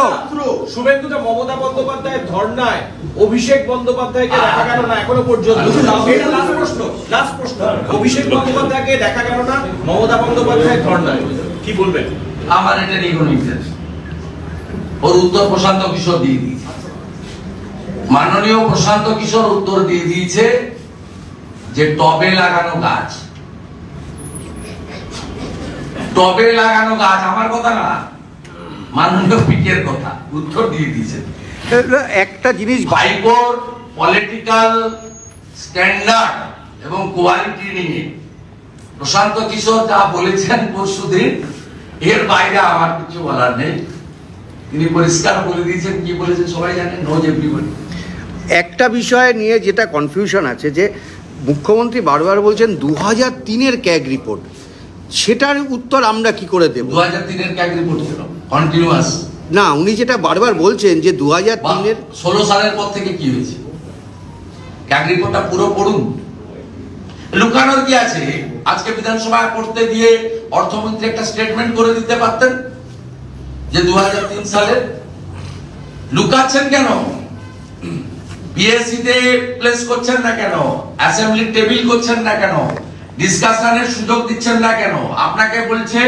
শুভেন্দুদা, মমতা বন্দ্যোপাধ্যায়ের ধর্নায় অভিষেক বন্দ্যোপাধ্যায়কে দেখা গেল না এখনো পর্যন্ত। লাস্ট প্রশ্ন, অভিষেক বন্দ্যোপাধ্যায়কে দেখা গেল না মমতা বন্দ্যোপাধ্যায়ের ধর্নায়, কি বলবেন? আমার এটা নিয়ে কোনো ইন্টারেস্ট। ওর উত্তর প্রশান্ত কিশোর দিয়ে দিয়েছে, মাননীয় প্রশান্ত কিশোর উত্তর দিয়ে দিয়েছে যে টবে লাগানো গাছ, টবে লাগানো গাছ আমার কথা না, মাননীয় পিকের কথা, উত্তর দিয়ে দিয়েছে। একটা জিনিস ভাইপোর পলিটিক্যাল স্ট্যান্ডার্ড এবং কোয়ালিটি নিয়ে প্রশান্ত কিশোর যা বলেছেন পরশুদিন, এর বাইরে আমার কিছু বলার নেই। তিনি পরিষ্কার বলে দিয়েছেন, কি বলেছেন সবাই জানেন, নোজ এভরিবডি। একটা বিষয় নিয়ে যেটা কনফিউশন আছে, যে মুখ্যমন্ত্রী বারবার বলছেন 2003-এর ক্যাগ রিপোর্ট, সেটার উত্তর আমরা কি করে দেব? 2003-এর ক্যাগ রিপোর্ট ছিল কন্টিনিউয়াস। না, উনি যেটা বারবার বলছেন যে 2003-এর 16 সালের পর থেকে কি হয়েছে, ক্যাগ রিপোর্টটা পুরো পড়ুন। লুকানোর কি আছে? আজকে বিধানসভায় পড়তে দিয়ে অর্থমন্ত্রী একটা স্টেটমেন্ট করে দিতে পারতেন যে 2003 সালের। লুকাচ্ছেন কেন? পিএসসি তে প্লেস করছেন না কেন? অ্যাসেম্বলি টেবিল করছেন না কেন? ডিসকাশনের সুযোগ দিচ্ছেন না কেন? আপনাকে বলছে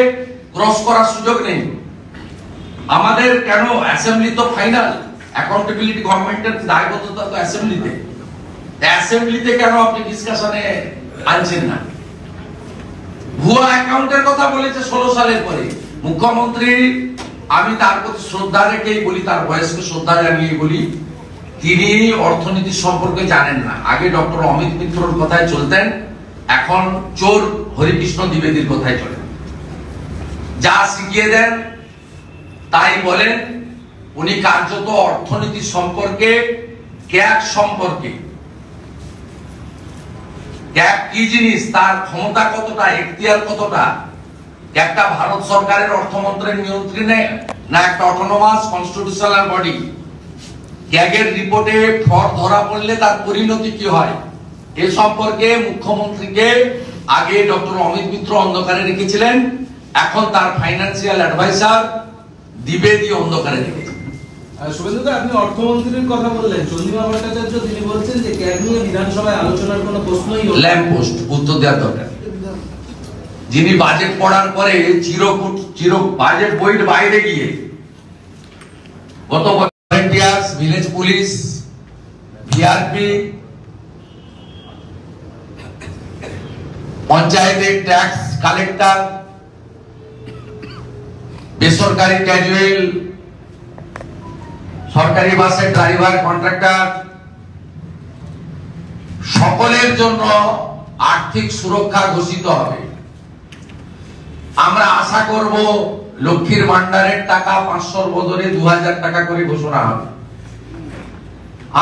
ক্রস করার সুযোগ নেই। আমাদের কেন? অ্যাসেম্বলি তো ফাইনাল, অ্যাকাউন্টেবিলিটি গভর্নমেন্টের দায়বদ্ধতা তো অ্যাসেম্বলিতে। অ্যাসেম্বলিতে কেন আপনি ডিসকাশনে আনছেন না? ভুয়া অ্যাকাউন্টের কথা বলেছে 16 সালের পরে মুখ্যমন্ত্রী। আমি তার প্রতি শ্রদ্ধা রেখেই বলি, তার বয়সকে শ্রদ্ধা জানিয়ে বলি, তিনি অর্থনীতি সম্পর্কে জানেন না। আগে ডক্টর অমিত মিত্রর কথায় চলতেন, এখন চোর হরিকৃষ্ণ দ্বিবেদীর কথায় চলেন। যা শিখিয়ে দেন তাই বলেন। উনি কার্যত অর্থনীতি সম্পর্কে, ক্যাগ সম্পর্কে, ক্যাগ কি জিনিস, তার ক্ষমতা কতটা, এখতিয়ার কতটা, একটা ভারত সরকারের অর্থমন্ত্রীর নিয়ন্ত্রণে না একটা অটোনোমাস কনস্টিটিউশনাল বডি। ক্যাগের রিপোর্টে ফ্রড ধরা পড়লে তার পরিণতি কি হয়, এ সম্পর্কে মুখ্যমন্ত্রীকে আগে ডক্টর অমিত মিত্র অন্ধকারে রেখেছিলেন, এখন তার ফাইন্যান্সিয়াল অ্যাডভাইজার দ্বিবেদী অন্ধকারে রেখেছেন। শুভেন্দুদা, আপনি অর্থমন্ত্রীর কথা বললেন, চন্দ্রিমা ভট্টাচার্য তিনি বলছেন যে ক্যাগ নিয়ে বিধানসভায় আলোচনার কোনো প্রশ্নই হলো না। ল্যাম্প পোস্ট উত্তর দেওয়ার দরকার। যিনি বাজেট পড়ার পরে চির বাজেট বইয়ের বাইরে গিয়ে গত ভলেন্টিয়ার্স, ভিলেজ পুলিশ, ভিআরপি, পঞ্চায়েতের ট্যাক্স কালেক্টর, বেসরকারি ক্যাজুয়াল, সরকারি বাসের ড্রাইভার, কন্ট্রাক্টর, সকলের জন্য আর্থিক সুরক্ষা ঘোষিত হবে। আমরা আশা করব লক্ষ্মীর ভান্ডারের টাকা 500 বদলে 2000 টাকা করে ঘোষণা হবে।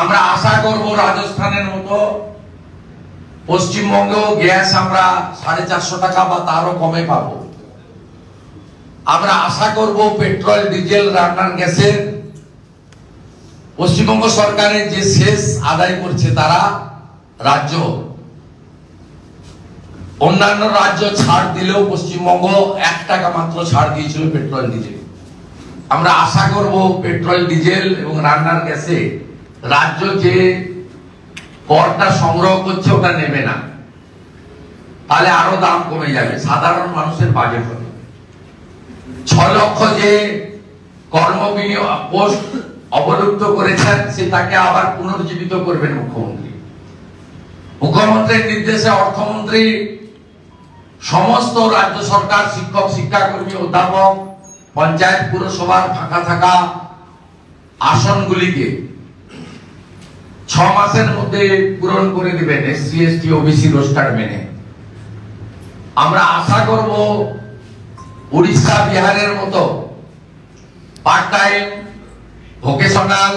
আমরা আশা করব রাজস্থানের মতো পশ্চিমবঙ্গেও গ্যাস আমরা 450 টাকা বা তারও কমে পাবো। আমরা আশা করব পেট্রোল ডিজেল রান্নার গ্যাসের পশ্চিমবঙ্গ সরকারের যে শেষ আদায় করছে তারা রাজ্য, অন্যান্য রাজ্য ছাড় দিলেও পশ্চিমবঙ্গ 1 টাকা মাত্র ছাড় দিয়েছিল পেট্রোল ডিজেল। আমরা আশা করব পেট্রোল ডিজেল এবং রান্নার গ্যাসে রাজ্য যে করটা সংগ্রহ করছে ওটা নেবে না, তাহলে আরো দাম কমে যাবে, সাধারণ মানুষের বাজেট হবে। 6 লক্ষ যে কর্মবিনিয়োগ পোস্ট অবলুপ্ত করেছেন সে তাকে আবার পুনর্জীবিত করবেন মুখ্যমন্ত্রী। মুখ্যমন্ত্রীর নির্দেশে অর্থমন্ত্রী সমস্ত রাজ্য সরকার, শিক্ষক, শিক্ষাকর্মী, অধ্যাপক, পঞ্চায়েত, পুরসভার ফাঁকা থাকা আসনগুলিকে 6 মাসের মধ্যে পূরণ করে দিবেন এসসি এসটি ওবিসি রোস্টার মেনে। আমরা আশা করব উড়িষ্যা বিহারের মতো পার্ট টাইম, ভোকেশনাল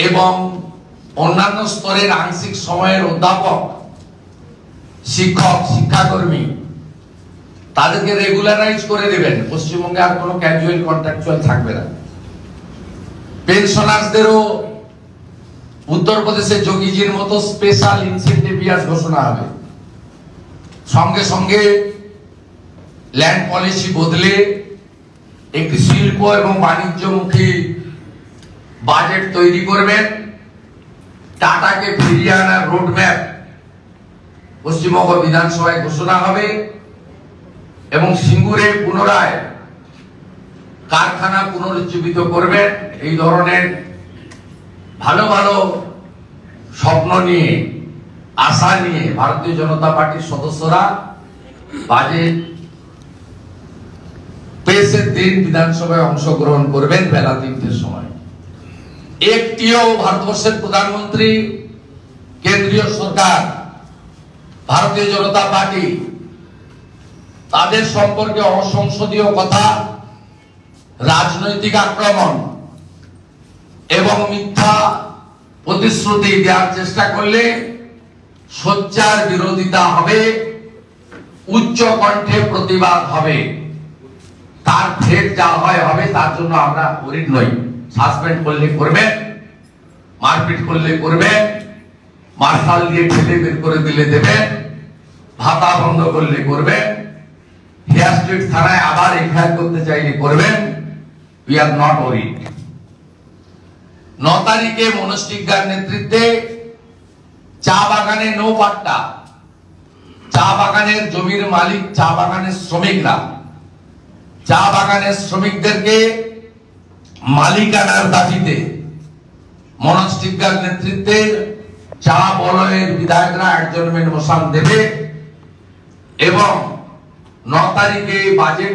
এবং অন্যান্য স্তরের আংশিক সময়ের অধ্যাপক, শিক্ষক, শিক্ষাকর্মী তাদেরকে রেগুলারাইজ করে দেবেন। পশ্চিমবঙ্গে আর কোনো ক্যাজুয়াল কন্ট্রাকচুয়াল থাকবে না। পেনশনারদেরও উত্তরপ্রদেশের যোগীজির মতো স্পেশাল ইনসেন্টিভ ইয়ার্স ঘোষণা হবে। সঙ্গে সঙ্গে ল্যান্ড পলিসি বদলে একটি শিল্প এবং বাণিজ্যমুখী বাজেট তৈরি করবেন। টাটাকে ফিরিয়ে আনার রোডম্যাপ পশ্চিমবঙ্গ বিধানসভায় ঘোষণা হবে এবং সিঙ্গুরে পুনরায় কারখানা পুনরুজ্জীবিত করবেন। এই ধরনের ভালো ভালো স্বপ্ন নিয়ে, আশা নিয়ে ভারতীয় জনতা পার্টির সদস্যরা বাজেট পেশের দিন বিধানসভায় অংশগ্রহণ করবেন বেলা 3টের সময়। একটিও ভারতবর্ষের প্রধানমন্ত্রী, কেন্দ্রীয় সরকার, ভারতীয় জনতা পার্টি তাদের সম্পর্কে অসংসদীয় কথা, রাজনৈতিক আক্রমণ এবং মিথ্যা প্রতিশ্রুতি দেওয়ার চেষ্টা করলে সোচ্চার বিরোধিতা হবে, উচ্চ কণ্ঠে প্রতিবাদ হবে। তার ফের যা হয় হবে, তার জন্য আমরা গরিব নই। সাসপেন্ড করলে করবেন, মারপিট করলে করবেন, মার্শাল দিয়ে ঠেলে বের করে দিলে দেবেন, ভাতা বন্ধ করলে করবেন, হেয়ার স্ট্রিট থানায় আবার এফআইআর করতে চাইলে করবেন। We are not worried. 9 তারিখে মনস্টিকদার নেতৃত্বে চা বাগানে নো পাট্টা, চা বাগানের জমির মালিক, চা বাগানের শ্রমিকরা, চা বাগানের শ্রমিকদেরকে মালিকানার দাবিতে মনস্টিকদার নেতৃত্বে চা বলয়ের বিধায়করা অ্যাডজর্নমেন্ট মোশন দেবে এবং 9 তারিখে বাজেট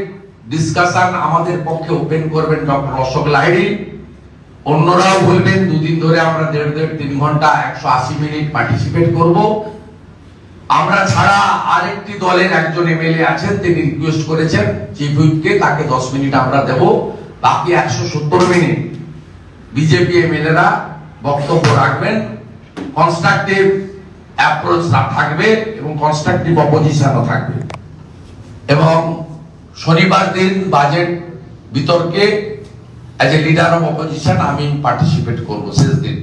ডিসকাশন আমাদের পক্ষে ওপেন করবেন ডক্টর অশোক লাহিড়ী। অন্যরাও বলবেন। 2 দিন ধরে আমরা 1.5-3 ঘন্টা 180 মিনিট পার্টিসিপেট করব। আমরা ছাড়া আরেকটি দলের একজন এমএলএ আছেন, তিনি রিকোয়েস্ট করেছেন চিফ হুইপকে, তাকে 10 মিনিট আমরা দেব। বাকি 170 মিনিট বিজেপি এমএলএরা বক্তব্য রাখবেন। কনস্ট্রাকটিভ অ্যাপ্রোচ থাকবে এবং কনস্ট্রাকটিভ অপোজিশনও থাকবে। এবং শনিবার দিন বাজেট বিতর্কে as a leader of opposition আমি পার্টিসিপেট করব শেষ দিন।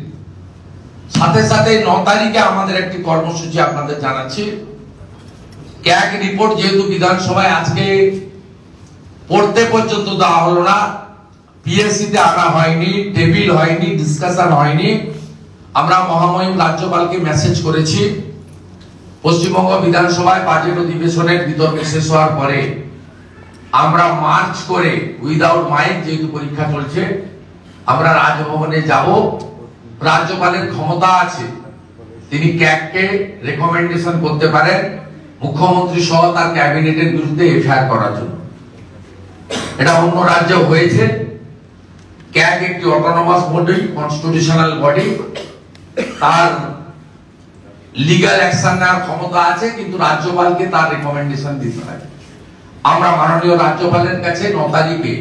সাথে সাথে 9 তারিখে আমাদের একটি কর্মসূচি আপনাদের জানাচ্ছি। ক্যাগ রিপোর্ট যেহেতু বিধানসভায় আজকে পড়তে পর্যন্ত দেওয়া হলো না, পিএসসি তে আনা হয়নি, টেবিল হয়নি, ডিসকাশন হয়নি, আমরা মহামহিম রাজ্যপালকে মেসেজ করেছি। পশ্চিমবঙ্গ বিধানসভায় বাজেট অধিবেশনের বিতর্ক শেষ হওয়ার পরে আমরা মার্চ করে উইদাউট মাইক, যেহেতু পরীক্ষা চলছে, আমরা রাজভবনে যাব। রাজ্যপালের ক্ষমতা আছে, তিনি ক্যাগকে রেকমেন্ডেশন করতে পারেন মুখ্যমন্ত্রী সহ তার ক্যাবিনেটের বিরুদ্ধে এফআইআর করার জন্য। এটা অন্য রাজ্যে হয়েছে। ক্যাগ একটি অটোনমাস বডি, কনস্টিটিউশনাল বডি, তার লিগ্যাল অ্যাকশন নেওয়ার ক্ষমতা আছে, কিন্তু রাজ্যপালকে তার রেকমেন্ডেশন দিতে হয়। আমরা মাননীয় রাজ্যপালের কাছে 9 তারিখে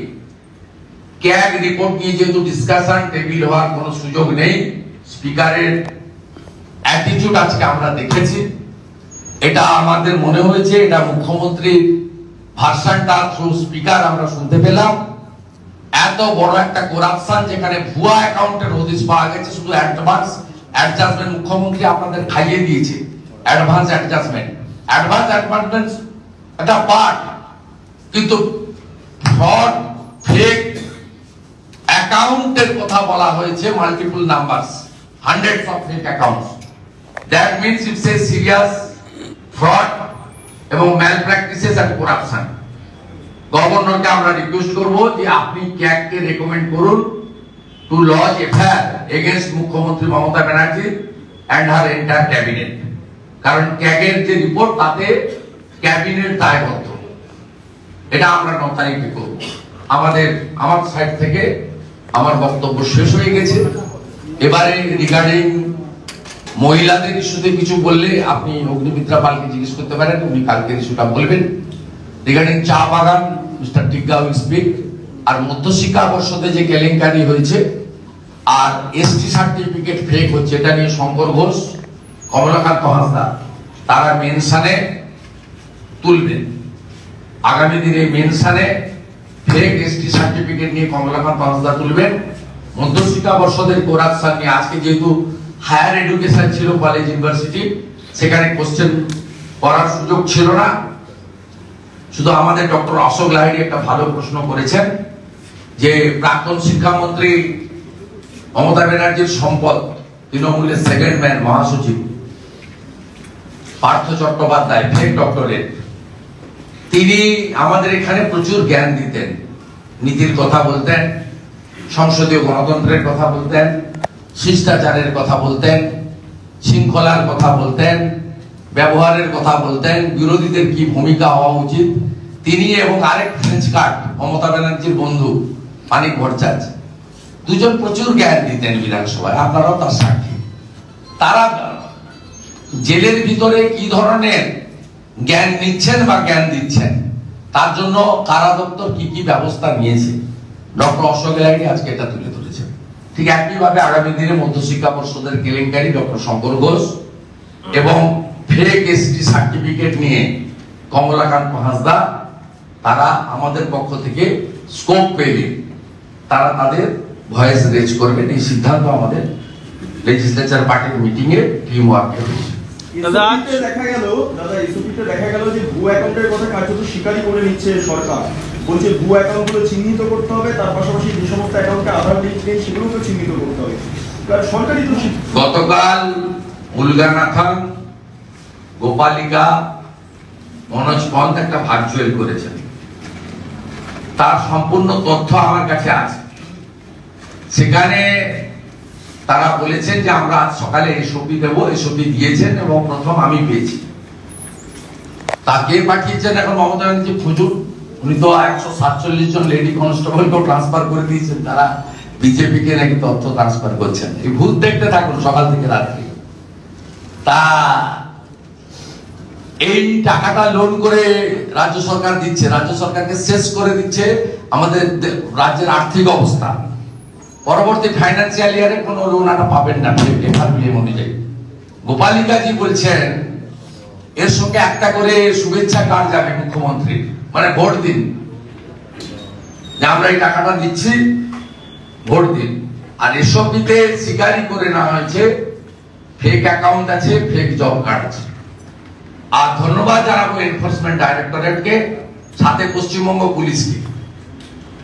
ক্যাগ রিপোর্ট নিয়ে যেহেতু ডিসকাশন টেবিল হওয়ার কোনো সুযোগ নেই, স্পিকারের অ্যাটিটিউড আজকে আমরা দেখেছি, এটা আমাদের মনে হয়েছে এটা মুখ্যমন্ত্রীর ভার্সনটা থ্রু স্পিকার আমরা শুনতে পেলাম। এত বড় একটা করাপশন যেখানে ভুয়া অ্যাকাউন্টের হদিশ পাওয়া গেছে, শুধু অ্যাডভান্স অ্যাডজাস্টমেন্ট মুখ্যমন্ত্রী আপনাদের খাইয়ে দিয়েছে। অ্যাডভান্স অ্যাডজাস্টমেন্ট একটা পার্ট, কিন্তু ফ্রড ফেক অ্যাকাউন্টের কথা বলা হয়েছে, multiple numbers, hundreds of fake accounts. That means it's a serious fraud এবং ম্যাল প্র্যাকটিসেস এন্ড করাপশন। গভর্নরকে আমরা রিকোয়েস্ট করব যে আপনি ক্যাগকে রেকমেন্ড করুন টু লজ এফআইআর এগেইনস্ট মুখ্যমন্ত্রী Mamata Banerjee and her entire cabinet. কারণ ক্যাগের যে রিপোর্ট তাতে ক্যাবিনেট দায়বদ্ধ। এটা আমরা 9 তারিখে করব। আমার সাইড থেকে আমার বক্তব্য শেষ হয়ে গেছে। এবারে রিগার্ডিং মহিলাদের ইস্যুতে কিছু বললে আপনি অগ্নিমিত্রা পালকে জিজ্ঞেস করতে পারেন, উনি কালকের ইস্যুটা বলবেন। রিগার্ডিং চা বাগান মিস্টার টিগ্গা উইল স্পিক। আর মধ্যশিক্ষা পর্ষদে যে কেলেঙ্কারি হয়েছে আর এসটি সার্টিফিকেট ফেক হচ্ছে, এটা নিয়ে শঙ্কর ঘোষ, কমলাকান্ত হাসদা তারা মেনশনে তুলবেন। আগামী দিনে মেনশনে ফেক এসটি সার্টিফিকেট নিয়ে কমলাকান্ত হাসদা তুলবেন। মধ্যশিক্ষা পর্ষদের করাপশন নিয়ে আজকে যেহেতু হায়ার এডুকেশন ছিল কলেজ ইউনিভার্সিটি, সেখানে কোশ্চেন করার সুযোগ ছিল না। শুধু আমাদের ডক্টর অশোক লাহিড়ী একটা ভালো প্রশ্ন করেছেন যে প্রাক্তন শিক্ষামন্ত্রী মমতা ব্যানার্জির সম্পদ তৃণমূলের সেকেন্ড ম্যান মহাসচিব পার্থ চট্টোপাধ্যায়, ফেক ডক্টরেট, তিনি আমাদের এখানে প্রচুর জ্ঞান দিতেন, নীতির কথা বলতেন, সংসদীয় গণতন্ত্রের কথা বলতেন, শিষ্টাচারের কথা বলতেন, শৃঙ্খলার কথা বলতেন, ব্যবহারের কথা বলতেন, বিরোধীদের কি ভূমিকা হওয়া উচিত। তিনি এবং আরেক ফ্রেঞ্চ কার্ড মমতা ব্যানার্জির বন্ধু মানিক ভট্টাচার্য, দুজন প্রচুর জ্ঞান দিতেন বিধানসভায়, আপনারাও তার সাক্ষী। তারা জেলের ভিতরে কি ধরনের জ্ঞান নিচ্ছেন বা জ্ঞান দিচ্ছেন, তার জন্য কারা দপ্তর কি কি ব্যবস্থা নিয়েছে, ডক্টর অশোক লাহিড়ী আজকে এটা তুলে ধরেছেন। ঠিক একইভাবে আগামী দিনে মধ্যশিক্ষা পর্ষদের কেলেঙ্কারি ডক্টর শঙ্কর ঘোষ এবং ফেক এসটি সার্টিফিকেট নিয়ে কমলাকান্ত হাসদা, তারা আমাদের পক্ষ থেকে স্কোপ পেলে তারা তাদের ভয়েস রেজ করবেন। এই সিদ্ধান্ত আমাদের লেজিসলেচার পার্টির মিটিং এ টিম ওয়ার্কে হয়েছে। দেখা গেল যে ভুয়া অ্যাকাউন্টের কথা কার্যত স্বীকারই করে নিচ্ছে সরকার, বলছে ভুয়া অ্যাকাউন্টগুলো চিহ্নিত করতে হবে, তার পাশাপাশি যে সমস্ত অ্যাকাউন্টে আধার লিঙ্ক নেই সেগুলোকে চিহ্নিত করতে হবে। সরকারি তো গতকাল মুলগানাথন, গোপালিকা, মনোজ পন্থ একটা ভার্চুয়াল করেছেন, তার সম্পূর্ণ তথ্য আমার কাছে আছে। সেখানে তারা বলেছেন যে আমরা আজ সকালে এসপি দেবো, এসপি দিয়েছেন এবং প্রথম আমি পেয়েছি। তাকে পাঠিয়েছেন এখন মমতা ব্যানার্জি খুঁজুন। উনি তো 147 জন লেডি কনস্টেবলকেও ট্রান্সফার করে দিয়েছেন, তারা বিজেপি কে নাকি তথ্য ট্রান্সফার করছেন। এই ভূত দেখতে থাকুন সকাল থেকে রাত্রি। তা এই টাকাটা লোন করে রাজ্য সরকার দিচ্ছে, রাজ্য সরকারকে শেষ করে দিচ্ছে আমাদের রাজ্যের আর্থিক অবস্থা। পরবর্তী ফাইন্যান্সিয়াল ইয়ারে কোনো লোন আটা পাবেন না অনুযায়ী। গোপালিকাজি বলছেন এর সঙ্গে একটা করে শুভেচ্ছা কার্ড যাবে মুখ্যমন্ত্রী, মানে ভোট দিন, যে আমরা এই টাকাটা দিচ্ছি, ভোট দিন। আর এসব দিতে স্বীকারই করে নেওয়া হয়েছে ফেক অ্যাকাউন্ট আছে, ফেক জব কার্ড আছে। আর ধন্যবাদ জানাবো এনফোর্সমেন্ট ডাইরেক্টরেটকে, সাথে পশ্চিমবঙ্গ পুলিশকে।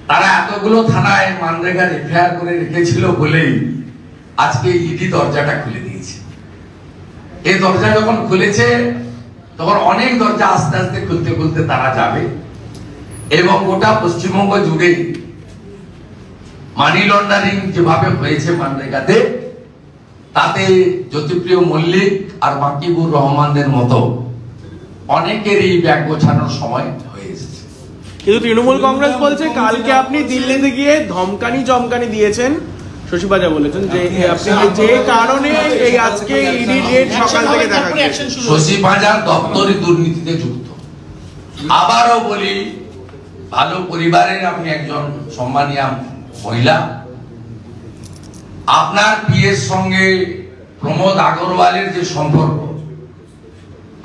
তারা এতগুলো থানায় মানরেগার এফআইআর করে রেখেছিল বলেই আজকে ইডি দরজাটা খুলে দিয়েছে। এই দরজা যখন খুলেছে তখন অনেক দরজা আস্তে আস্তে খুলতে খুলতে তারা যাবে এবং গোটা পশ্চিমবঙ্গ জুড়ে মানি লন্ডারিং যেভাবে হয়েছে মানরেগাতে, তাতে জ্যোতিপ্রিয় মল্লিক আর মাকিবুর রহমানদের মতো অনেকেরই ব্যাগ গোছানোর সময় হয়ে এসেছে। কিন্তু তৃণমূল কংগ্রেস বলছে কালকে আপনি দিল্লিতে গিয়ে ধমকানি চমকানি দিয়েছেন, শশীপা যা বলেছেন যে আপনি যে কারণে এই আজকে ইডি রেড সকাল থেকে দেখা গেছে, শশীপা দপ্তরি দুর্নীতিতে যুক্ত। আবারও বলি, ভালো পরিবারের আপনি একজন সম্মানীয় মহিলা, আপনার পিএর সঙ্গে প্রমোদ আগরওয়ালের যে সম্পর্ক,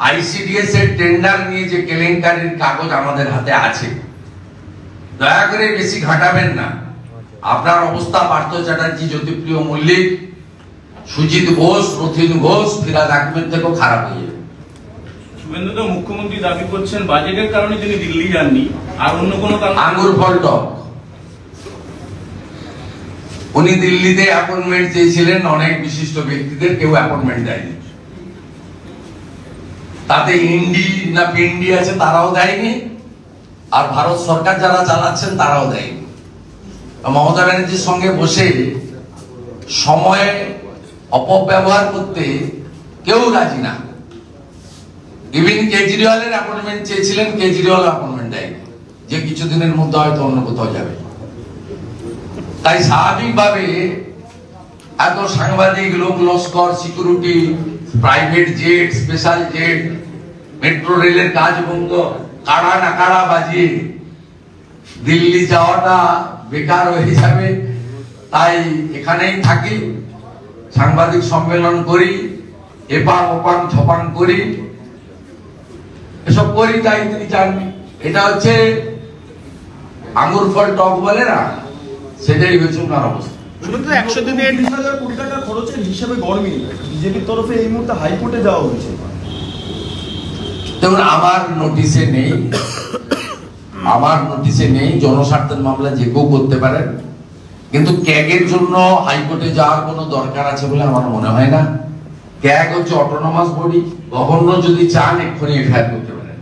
আইসিডিএস এর টেন্ডার নিয়ে যে কেলেঙ্কারির কাগজ আমাদের হাতে আছে, দয়া করে বেশি ঘাটাবেন না। আপনার অবস্থা পার্থ চ্যাটার্জি, জ্যোতিপ্রিয় মল্লিক, সুজিত ঘোষ, রথিন ঘোষ, ফিরাদ আহমেদ থেকেও খারাপ হয়ে যাবে। শুভেন্দুদা, মুখ্যমন্ত্রী দাবি করছেন বাজেটের কারণে তিনি দিল্লি যাননি, আর অন্য কোনো কারণ। আঙ্গুর ফল টক। উনি দিল্লিতে অ্যাপয়েন্টমেন্ট চেয়েছিলেন, অনেক বিশিষ্ট ব্যক্তিদের, কেউ অ্যাপয়েন্টমেন্ট দেয়নি। তাতে ইন্ডি না পিন্ডি আছে তারাও দেয়নি, আর ভারত সরকার যারা চালাচ্ছেন তারাও দেয়নি। মমতা ব্যানার্জির সঙ্গে বসে সময়ে অপব্যবহার করতে কেউ রাজি না। ইভিন কেজরিওয়ালের অ্যাপয়েন্টমেন্ট চেয়েছিলেন, কেজরিওয়াল অ্যাপয়েন্টমেন্ট দেয়নি, যে কিছুদিনের মধ্যে হয়তো অন্য কোথাও যাবে। তাই স্বাভাবিকভাবে এত সাংবাদিক, লোক Laskar, security, private jet, special jet, metro রেলের কাজ বন্ধ, কাড়া নাকাড়া বাজিয়ে দিল্লি যাওয়াটা বেকার হয়ে যাবে। তাই এখানেই থাকি, সাংবাদিক সম্মেলন করি, এপাং ওপাং ছপাং করি, এসব করি। তাই তিনি জাননি, এটা হচ্ছে আঙ্গুর ফল টক বলে না, সেটাই হয়েছে ওনার অবস্থা। 100 দিনের 20,000 কোটি টাকা খরচের হিসাবে গড়মিল বিজেপির তরফে এই মুহূর্তে হাইকোর্টে যাওয়া হয়েছে। দেখুন, আমার নোটিশে নেই, জনস্বার্থের মামলা যে কেউ করতে পারেন, কিন্তু ক্যাগের জন্য হাইকোর্টে যাওয়ার কোনো দরকার আছে বলে আমার মনে হয় না। ক্যাগ হচ্ছে অটোনমাস বডি, গভর্নর যদি চান এক্ষুনি এফআইআর করতে পারেন।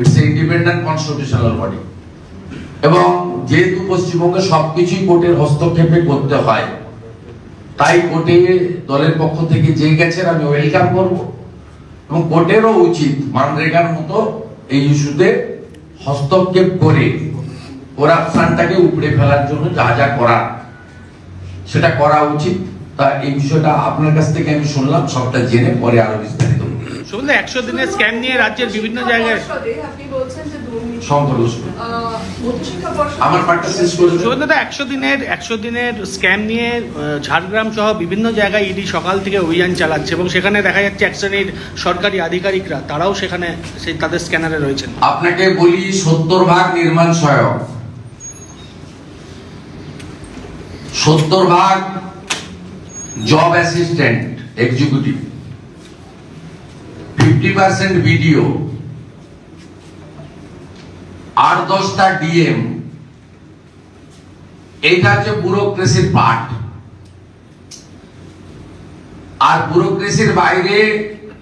It's a independent constitutional body, এবং যেহেতু পশ্চিমবঙ্গে সবকিছুই কোর্টের হস্তক্ষেপে করতে হয়, তাই কোর্টে দলের পক্ষ থেকে যে গেছেন আমি ওয়েলকাম করব, এবং কোর্টেরও উচিত মানরেগার মতো এই ইস্যুতে হস্তক্ষেপ করে করাপশনটাকে উপড়ে ফেলার জন্য যা যা করা সেটা করা উচিত। তা এই বিষয়টা আপনার কাছ থেকে আমি শুনলাম, সবটা জেনে পরে আরো বিস্তারিত। শুভেন্দু, 100 দিনের স্ক্যাম নিয়ে রাজ্যের বিভিন্ন জায়গায় আপনি বলছেন যে দুর্নীতি আমার পার্টটা শেষ করে শুভেন্দুদা, 100 দিনের স্ক্যাম নিয়ে ঝাড়গ্রাম সহ বিভিন্ন জায়গায় ইডি সকাল থেকে অভিযান চালাচ্ছে, এবং সেখানে দেখা যাচ্ছে এক শ্রেণীর সরকারি আধিকারিকরা তারাও সেখানে তাদের স্ক্যানারে রয়েছেন। আপনাকে বলি, 70% নির্মাণ সহায়ক, 70% জব অ্যাসিস্ট্যান্ট এক্সিকিউটিভ, 50% ভিডিও, 8-10টা ডিএম। এইটা হচ্ছে ব্যুরোক্রেসির পার্ট। আর ব্যুরোক্রেসির বাইরে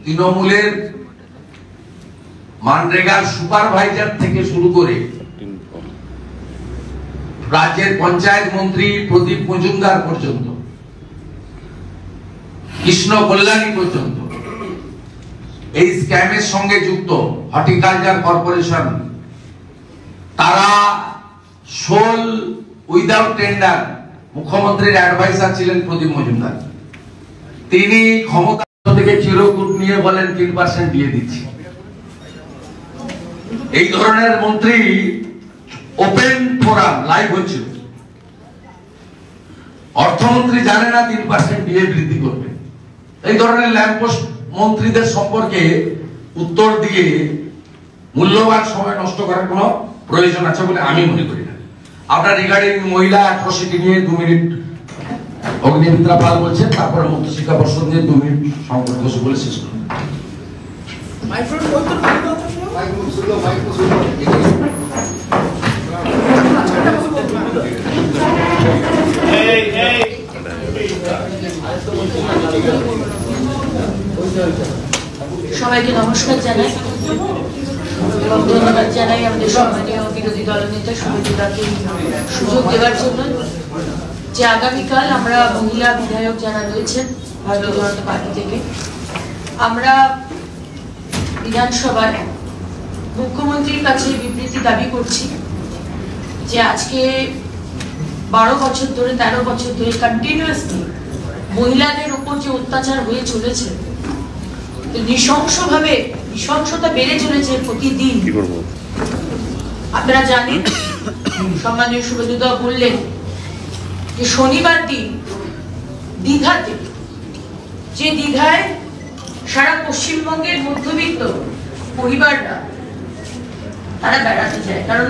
তৃণমূলের মানরেগার সুপারভাইজার থেকে শুরু করে রাজ্যের পঞ্চায়েত মন্ত্রী প্রদীপ মজুমদার পর্যন্ত, কৃষ্ণ কল্যাণী পর্যন্ত এই স্ক্যামের সঙ্গে যুক্ত। হর্টিকালচার কর্পোরেশন, তারা সোল উইদাউট টেন্ডার, মুখ্যমন্ত্রীর অ্যাডভাইসার ছিলেন প্রদীপ মজুমদার, তিনি ক্ষমতা থেকে চিরকুট নিয়ে বলেন 3% দিয়ে দিচ্ছি। এই ধরনের মন্ত্রী ওপেন ফোরাম লাইভ হচ্ছিল, অর্থমন্ত্রী জানে না 3% দিয়ে বৃদ্ধি করবে। এই ধরনের ল্যাম্পপোস্ট মন্ত্রীদের সম্পর্কে উত্তর দিয়ে মূল্যবান সময় নষ্ট করার কোনো প্রয়োজন আছে বলে আমি মনে করি না। আপনার রিগার্ডিং মহিলা অ্যাট্রসিটি নিয়ে 2 মিনিট অগ্নিমিত্রা পাল বলছেন, তারপরে মুক্ত শিক্ষা পর্ষদ নিয়ে 2 মিনিট সংকট বলে শেষ করুন। সবাইকে নমস্কার জানাই এবং ধন্যবাদ জানাই আমাদের সম্মানীয় বিরোধী দলনেতা শুভেন্দুদাকে সুযোগ দেওয়ার জন্য, যে আগামীকাল আমরা মহিলা বিধায়ক যারা রয়েছেন ভারতীয় জনতা পার্টি থেকে, আমরা বিধানসভায় মুখ্যমন্ত্রীর কাছে বিবৃতি দাবি করছি যে আজকে 12 বছর ধরে 13 বছর ধরে কন্টিনিউয়াসলি মহিলাদের উপর যে অত্যাচার হয়ে চলেছে, নৃশংসভাবে নৃশংসতা বেড়ে চলেছে প্রতিদিন। আপনারা জানেন, সম্মানীয় শুভেন্দুদা বললেন যে শনিবার দিন দীঘাতে, যে দীঘায় সারা পশ্চিমবঙ্গের মধ্যবিত্ত পরিবাররা তারা বেড়াতে যায়, কারণ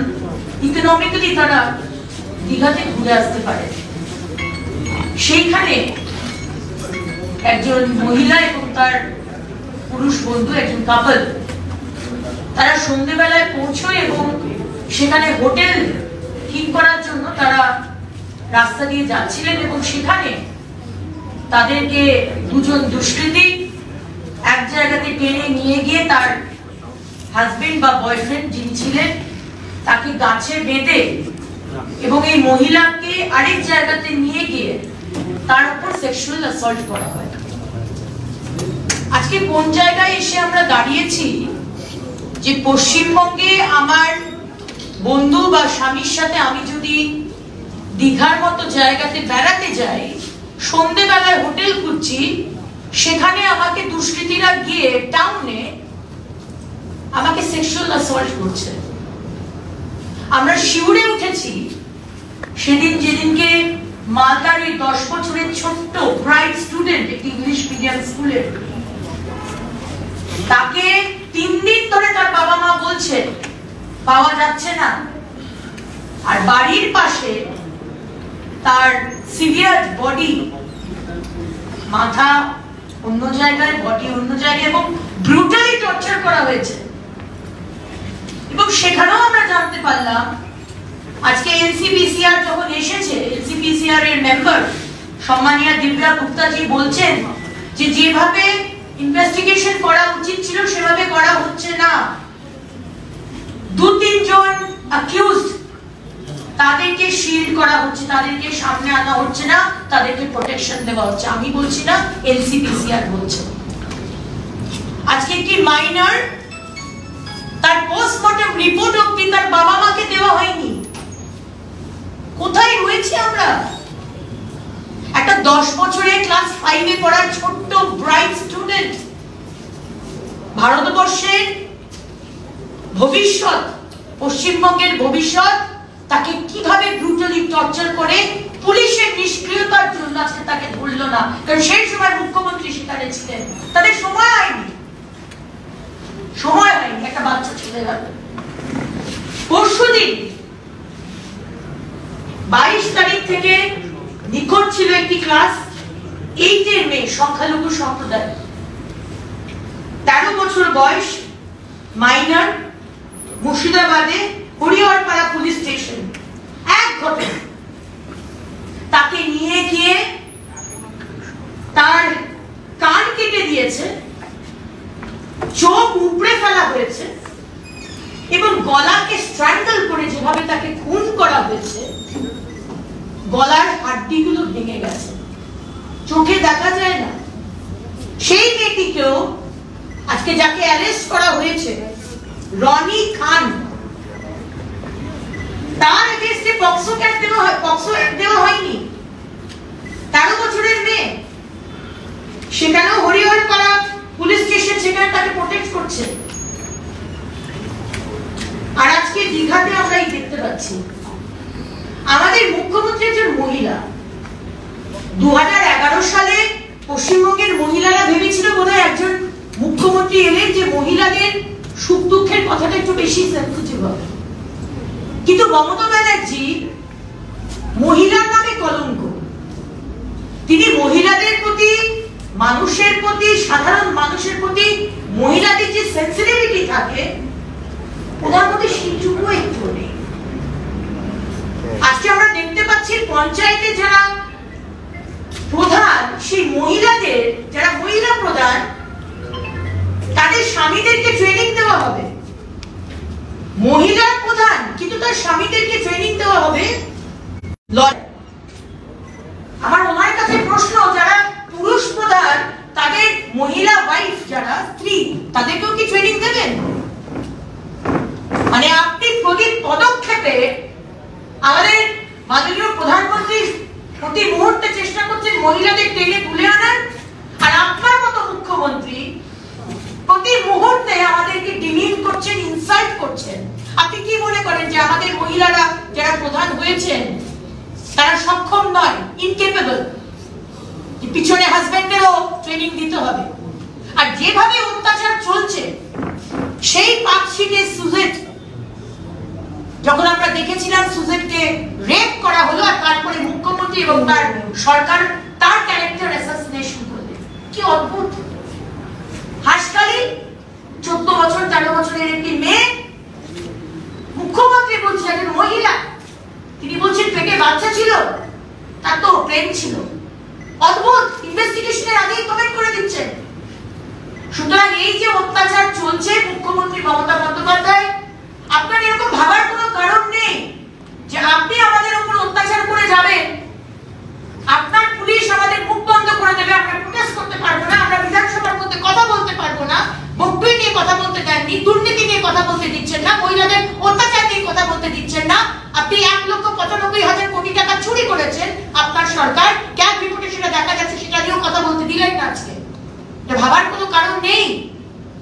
ইকোনমিক্যালি তারা দীঘাতে ঘুরে আসতে পারে। সেইখানে একজন মহিলা এবং তার পুরুষ বন্ধু, একজন কাপল, তারা সন্ধ্যেবেলায় পৌঁছয় এবং সেখানে হোটেল ঠিক করার জন্য তারা রাস্তা দিয়ে যাচ্ছিলেন এবং সেখানে তাদেরকে দুজন দুষ্কৃতী এক জায়গাতে টেনে নিয়ে গিয়ে তার হাজবেন্ড বা বয়ফ্রেন্ড যিনি ছিলেন তাকে গাছে বেঁধে এবং এই মহিলাকে আরেক জায়গাতে নিয়ে গিয়ে তার উপর সেক্সুয়াল অ্যাসল্ট করা হয়। আজকে কোন জায়গায় এসে আমরা দাঁড়িয়েছি যে পশ্চিমবঙ্গে আমার বন্ধু বা স্বামীর সাথে আমি যদি দীঘার মতো জায়গাতে বেড়াতে যাই, সন্ধ্যেবেলায় হোটেল খুঁজছি, সেখানে আমাকে দুষ্কৃতীরা গিয়ে টাউনে আমাকে সেক্সুয়াল অ্যাসল্ট করছে। আমরা শিউরে উঠেছি সেদিন, যেদিনকে মালদার এই 10 বছরের ছোট্ট ব্রাইট স্টুডেন্ট একটি ইংলিশ মিডিয়াম স্কুলের, তাকে 3 দিন ধরে তার বাবা মা বলছে পাওয়া যাচ্ছে না, আর বাড়ির পাশে তার সিভিয়ার বডি, মাথা অন্য জায়গায়, বডি অন্য জায়গায়, এবং ব্রুটালি টর্চার করা হয়েছে। এবং সেখানেও আমরা জানতে পারলাম, আজকে এনসিপিসিআর যখন এসেছে, এনসিপিসিআর এর মেম্বার সম্মানীয় দিব্যা গুপ্তাজি বলছেন যে যেভাবে ইনভেস্টিগেশন করা উচিত ছিল সেভাবে করা হচ্ছে না। 2-3 জন অ্যাকিউজড, তাদেরকে শিল্ড করা হচ্ছে, তাদেরকে সামনে আনা হচ্ছে না, তাদেরকে প্রোটেকশন দেওয়া হচ্ছে। আমি বলছি না, এনসিপিসিআর বলছে। আজকে একটি মাইনর, তার পোস্টমর্টম রিপোর্ট অবধি তার বাবা মাকে দেওয়া হয়নি। কোথায় রয়েছে আমরা? একটা 10 বছরের ক্লাস 5 এ পড়ার ছোট্ট ব্রাইট স্টুডেন্ট, ভারতবর্ষের ভবিষ্যৎ, পশ্চিমবঙ্গের ভবিষ্যৎ, তাকে কিভাবে ব্রুটালি টর্চার করে পুলিশের নিষ্ক্রিয়তার জন্য আজকে তাকে ধরল না, কারণ সেই সময় মুখ্যমন্ত্রী সেখানে ছিলেন। তাদের সময় হয়নি, একটা বাচ্চা চলে গেল। পরশুদিন 22 তারিখ থেকে নিখোঁজ ছিল একটি ক্লাস 8 এর মেয়ে, সংখ্যালঘু সম্প্রদায়, 13 বছর বয়স, মাইনর, মুর্শিদাবাদে হরিহরপাড়া পুলিশ স্টেশন। এক ঘটনা, তাকে নিয়ে গিয়ে তার কান কেটে দিয়েছে, চোখ উপড়ে ফেলা হয়েছে এবং গলাকে স্ট্র্যাঙ্গল করে যেভাবে তাকে খুন করা হয়েছে, গলার হাড্ডিগুলো ভেঙে গেছে, চোখে দেখা যায় না। সেই মেয়েটিকেও আজকে, যাকে অ্যারেস্ট করা হয়েছে, রনি খান, তার এগেইনস্টে পক্সো অ্যাক্ট দেওয়া হয়নি। 13 বছরের মেয়ে, সেখানেও হরিহরপাড়া পুলিশ স্টেশন সেখানে তাকে প্রোটেক্ট করছে। আর আজকে দীঘাতে আমরা এই দেখতে পাচ্ছি, আমাদের মুখ্যমন্ত্রী একজন মহিলা। 2011 সালে পশ্চিমবঙ্গের মহিলারা ভেবেছিল বোধহয় একজন মুখ্যমন্ত্রী এলেন যে মহিলাদের সুখ দুঃখের কথাটা একটু বেশি সেনসিটিভ হবে, কিন্তু মমতা ব্যানার্জি মহিলার নামে কলঙ্ক। তিনি মহিলাদের প্রতি, মানুষের প্রতি, সাধারণ মানুষের প্রতি মহিলাদের যে সেন্সিটিভিটি থাকে, ওনার মধ্যে সেইটুকু একটু নেই। আজকে আমরা দেখতে পাচ্ছি পঞ্চায়েতে যারা প্রধান, সেই মহিলাদের, যারা মহিলা প্রধান, তাদের স্বামীদেরকে ট্রেনিং দেওয়া হবে। মহিলা প্রধান, কিন্তু তার স্বামীদেরকে ট্রেনিং দেওয়া হবে। আমার ওনার কাছে প্রশ্ন, যারা পুরুষ প্রধান, তাদের মহিলা ওয়াইফ, যারা স্ত্রী, তাদেরকেও কি ট্রেনিং দেবেন? মানে আপনি প্রতি পদক্ষেপে আমাদের মাননীয় প্রধানমন্ত্রী প্রতি মুহূর্তে চেষ্টা করছেন মহিলাদের টেনে তুলে আনার, আর আপনার মতো মুখ্যমন্ত্রী প্রতি মুহূর্তে আমাদেরকে ডিমিন করছেন, ইনসাল্ট করছেন। আপনি কি মনে করেন যে আমাদের মহিলারা যারা প্রধান হয়েছেন তারা সক্ষম নয়, ইনকেপেবল? পিছনে হাজবেন্ডেরও ট্রেনিং দিতে হবে। আর যেভাবে অত্যাচার চলছে, সেই পার্কশিটে সুজেট, যখন আমরা দেখেছিলাম সুজেটকে রেপ করা হলো, আর তারপরে মুখ্যমন্ত্রী এবং তার সরকার তার ক্যারেক্টার অ্যাসাসিনেশন করলেন, কি অদ্ভুত। হাসখালি 14 বছর 13 বছরের একটি মেয়ে, মুখ্যমন্ত্রী বলছেন একজন মহিলা, তিনি বলছেন পেটে বাচ্চা ছিল, তার তো প্রেম ছিল। অদ্ভুত, ইনভেস্টিগেশনের আগেই কমেন্ট করে দিচ্ছেন। সুতরাং এই যে অত্যাচার চলছে, মুখ্যমন্ত্রী মমতা বন্দ্যোপাধ্যায়, আপনার এরকম ভাবার কোনো কারণ নেই যে আপনি আমাদের উপর অত্যাচার করে যাবেন, আপনার পুলিশ আমাদের মুখ বন্ধ করে দেবে, আমরা প্রোটেস্ট করতে পারবো না, আমরা বিধানসভার মধ্যে কথা বলতে পারবো না, বক্তব্য নিয়ে কথা বলতে দেননি, দুর্নীতি নিয়ে কথা বলতে দিচ্ছেন না, মহিলাদের অত্যাচার নিয়ে কথা বলতে দিচ্ছেন না। আপনি 1,95,000 কোটি টাকা চুরি করেছেন আপনার সরকার, ক্যাব রিপোর্টে সেটা দেখা যাচ্ছে, সেটা নিয়েও কথা বলতে দিলেন না আজকে। এটা ভাবার কোনো কারণ নেই।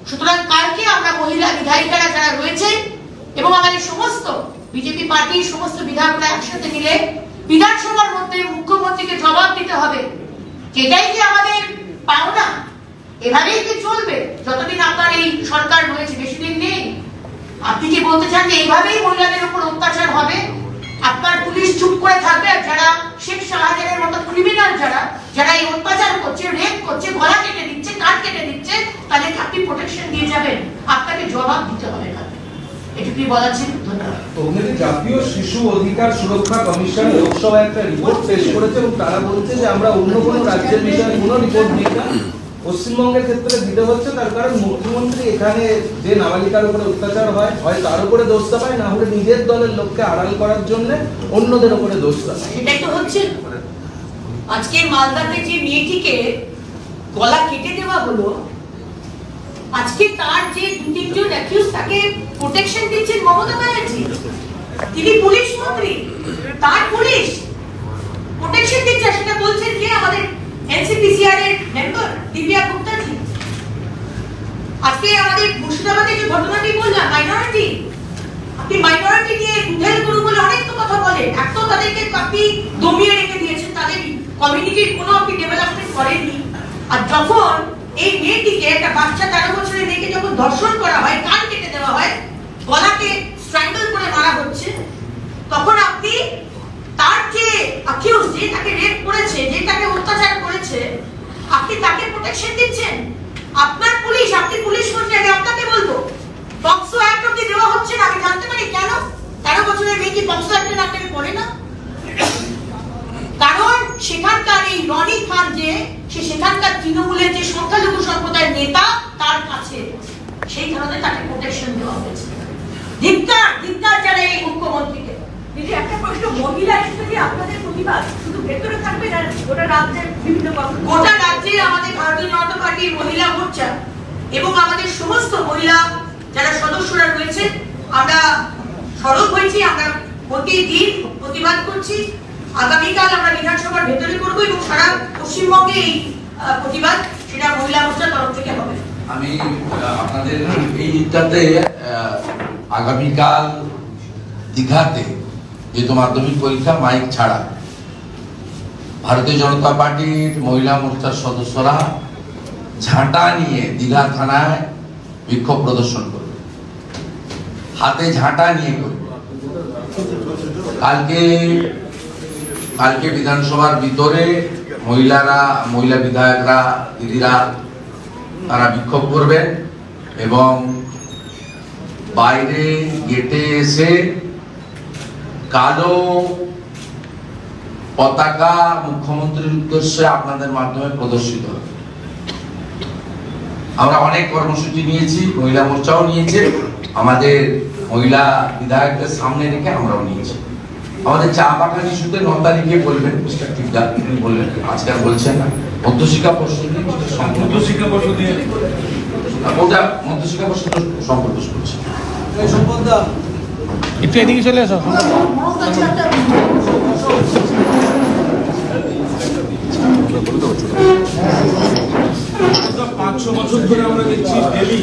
সুতরাং কালকে আমরা মহিলা বিধায়িকারা যারা রয়েছে এবং আমাদের সমস্ত বিজেপি পার্টির সমস্ত বিধায়করা একসাথে মিলে বিধানসভার মধ্যে মুখ্যমন্ত্রীকে জবাব দিতে হবে। এটাই কি আমাদের পাওনা? এভাবেই কি চলবে যতদিন আপনার এই সরকার রয়েছে? বেশি দিন নেই। আপনি কি বলতে চান যে এইভাবেই মহিলাদের উপর অত্যাচার হবে? আপনার পুলিশ চুপ করে থাকবে, আর যারা শেখ শাহজাহানের মতো ক্রিমিনাল যারা এই অত্যাচার করছে, রেপ করছে, গলা কেটে দিচ্ছে, কান কেটে দিচ্ছে, তাদেরকে আপনি প্রোটেকশন দিয়ে যাবেন? আপনাকে জবাব দিতে হবে। এটুকুই বলা ছিল। ধন্যবাদ। জাতীয় শিশু অধিকার সুরক্ষা কমিশন লোকসভায় একটা রিপোর্ট পেশ করেছে এবং তারা বলছে যে আমরা অন্য কোনো রাজ্যের বিষয়ে কোনো রিপোর্ট দিই না, পশ্চিমবঙ্গের ক্ষেত্রে দিতে হচ্ছে। তার কারণ মুখ্যমন্ত্রী এখানে যে নাবালিকার উপরে অত্যাচার হয় তার উপরে দোষ চাপায়, না হলে নিজের দলের লোককে আড়াল করার জন্য অন্যদের উপরে দোষ চাপায়। এটাই তো হচ্ছে। আজকে মালদাতে যে মেয়েটিকে গলা কেটে দেওয়া হলো, আজকে তার যে 2-3 অ্যাকিউজ, তাকে প্রোটেকশন দিচ্ছেন মমতা ব্যানার্জি। তিনি পুলিশ মন্ত্রী, তার পুলিশ প্রোটেকশন দিচ্ছে। সেটা বলছেন কে? আমাদের এনসিপিসিআর এর মেম্বার দিব্যা গুপ্তাজি। আজকে আমাদের মুর্শিদাবাদে যে ঘটনাটি বললাম, মাইনরিটি, আপনি মাইনরিটি নিয়ে উঠেল করু বলে অনেক তো কথা বলেন, এত তাদেরকে আপনি দমিয়ে রেখে দিয়েছেন, তাদের কমিউনিটির কোনো আপনি ডেভেলপমেন্ট করেননি। আর যখন এই মেয়েটিকে, একটা বাচ্চা 13 বছরের মেয়েকে যখন ধর্ষণ করা হয়, কান কেটে দেওয়া হয়, গলাকে স্ট্র্যাঙ্গল করে মারা হচ্ছে, তখন আপনি তার যে অ্যাকিউজ, যে তাকে রেপ করেছে, যে তাকে অত্যাচার করেছে, আপনি তাকে প্রোটেকশন দিচ্ছেন। আপনার পুলিশ, আপনি পুলিশ মন্ত্রী, আমি আপনাকে বলবো, পক্সো অ্যাক্ট অব্দি দেওয়া হচ্ছে না। আমি জানতে পারি কেন? 13 বছরের মেয়ে কি পক্সো অ্যাক্টের নামে পড়ে না? কারণ সেখানকার এই রনি খান, যে সেখানকার তৃণমূলের যে সংখ্যালঘু সম্প্রদায়ের নেতা, তার কাছে সেই কারণে তাকে প্রোটেকশন দেওয়া হয়েছে। ধিক্কার যারা এই মুখ্যমন্ত্রীকে। দিদি, একটা প্রশ্ন, মহিলা হিসেবে আপনাদের প্রতিবাদ শুধু ভেতরে থাকবে না, গোটা রাজ্যের বিভিন্ন, গোটা রাজ্যে আমাদের ভারতীয় জনতা পার্টির মহিলা মোর্চা এবং আমাদের সমস্ত মহিলা যারা সদস্যরা রয়েছে, আমরা সরব হয়েছি, আমরা প্রতিদিন প্রতিবাদ করছি। আগামীকাল আমরা বিধানসভার ভেতরে করবো এবং সারা পশ্চিমবঙ্গে এই প্রতিবাদ, সেটা মহিলা মোর্চার তরফ থেকে হবে। আমি আপনাদের এই দিকটাতে আগামীকাল দীঘাতে যেহেতু মাধ্যমিক পরীক্ষা, মাইক ছাড়া ভারতীয় জনতা পার্টির মহিলা মোর্চার সদস্যরা ঝাঁটা নিয়ে দীঘা থানায় বিক্ষোভ প্রদর্শন করবে, হাতে ঝাঁটা নিয়ে করবে। কালকে বিধানসভার ভিতরে মহিলা বিধায়করা, দিদিরা, তারা বিক্ষোভ করবেন এবং বাইরে গেটে এসে কালো পতাকা মুখ্যমন্ত্রীর উদ্দেশ্যে আপনাদের মাধ্যমে প্রদর্শিত হবে। আমরা অনেক কর্মসূচি নিয়েছি, মহিলা মোর্চাও নিয়েছে, আমাদের মহিলা বিধায়কদের সামনে রেখে আমরাও নিয়েছি। আমাদের চা বাগান ইস্যুতে 9 তারিখে বলবেন, মিস্টার টিকদার তিনি বললেন, আজকে আর বলছেন না। মধ্যশিক্ষা পর্ষদ নিয়ে মধ্যশিক্ষা পর্ষদ নিয়ে ওটা মধ্যশিক্ষা পর্ষদ সম্পর্ক করছে। একটু এদিকে চলে আসো। 500 বছর ধরে আমরা দেখছি ডেলি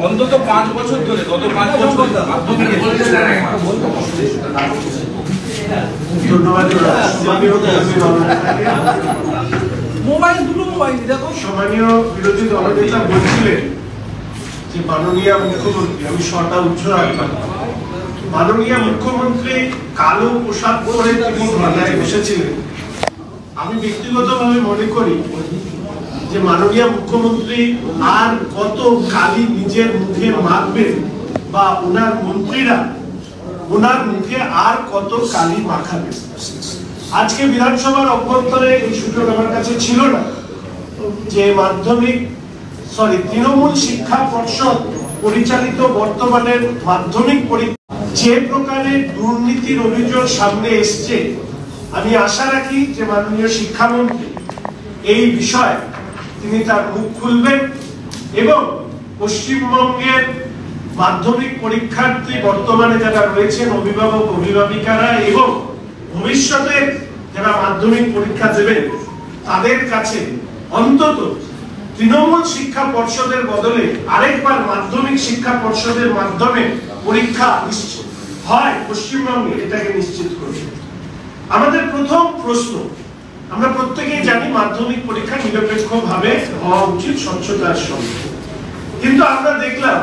অন্তত 5 বছর ধরে গত 5 বছর সম্মানীয় বিরোধী দলনেতা বলছিলেন যে মাননীয় মুখ্যমন্ত্রী, আমি শটা উচ্চ রাখলাম, মাননীয় মুখ্যমন্ত্রী কালো পোশাক পরে তিনি মেলায় বসেছিলেন। আমি ব্যক্তিগতভাবে মনে করি যে মাননীয় মুখ্যমন্ত্রী আর কত কালি নিজের মুখে মাখবেন বা ওনার মন্ত্রীরা ওনার মুখে আর কত কালি মাখাবে। আজকে বিধানসভার অভ্যন্তরে এই সুযোগ আমার কাছে ছিল না যে তৃণমূল শিক্ষা পর্ষদ পরিচালিত বর্তমানের মাধ্যমিক পরীক্ষা যে প্রকারের দুর্নীতির অভিযোগ সামনে এসছে, আমি আশা রাখি যে মাননীয় শিক্ষামন্ত্রী এই বিষয়ে তিনি তার মুখ খুলবেন এবং পশ্চিমবঙ্গের মাধ্যমিক পরীক্ষার্থী বর্তমানে যারা রয়েছেন অভিভাবক অভিভাবিকারা এবং ভবিষ্যতে যারা মাধ্যমিক পরীক্ষা দেবেন তাদের কাছে অন্তত তৃণমূল শিক্ষা পর্ষদের বদলে আরেকবার মাধ্যমিক শিক্ষা পর্ষদের মাধ্যমে পরীক্ষা নিশ্চিত হয় পশ্চিমবঙ্গে, এটাকে নিশ্চিত করবে। আমাদের প্রথম প্রশ্ন, আমরা প্রত্যেকেই জানি মাধ্যমিক পরীক্ষা নিরপেক্ষভাবে হওয়া উচিত স্বচ্ছতার সঙ্গে, কিন্তু আমরা দেখলাম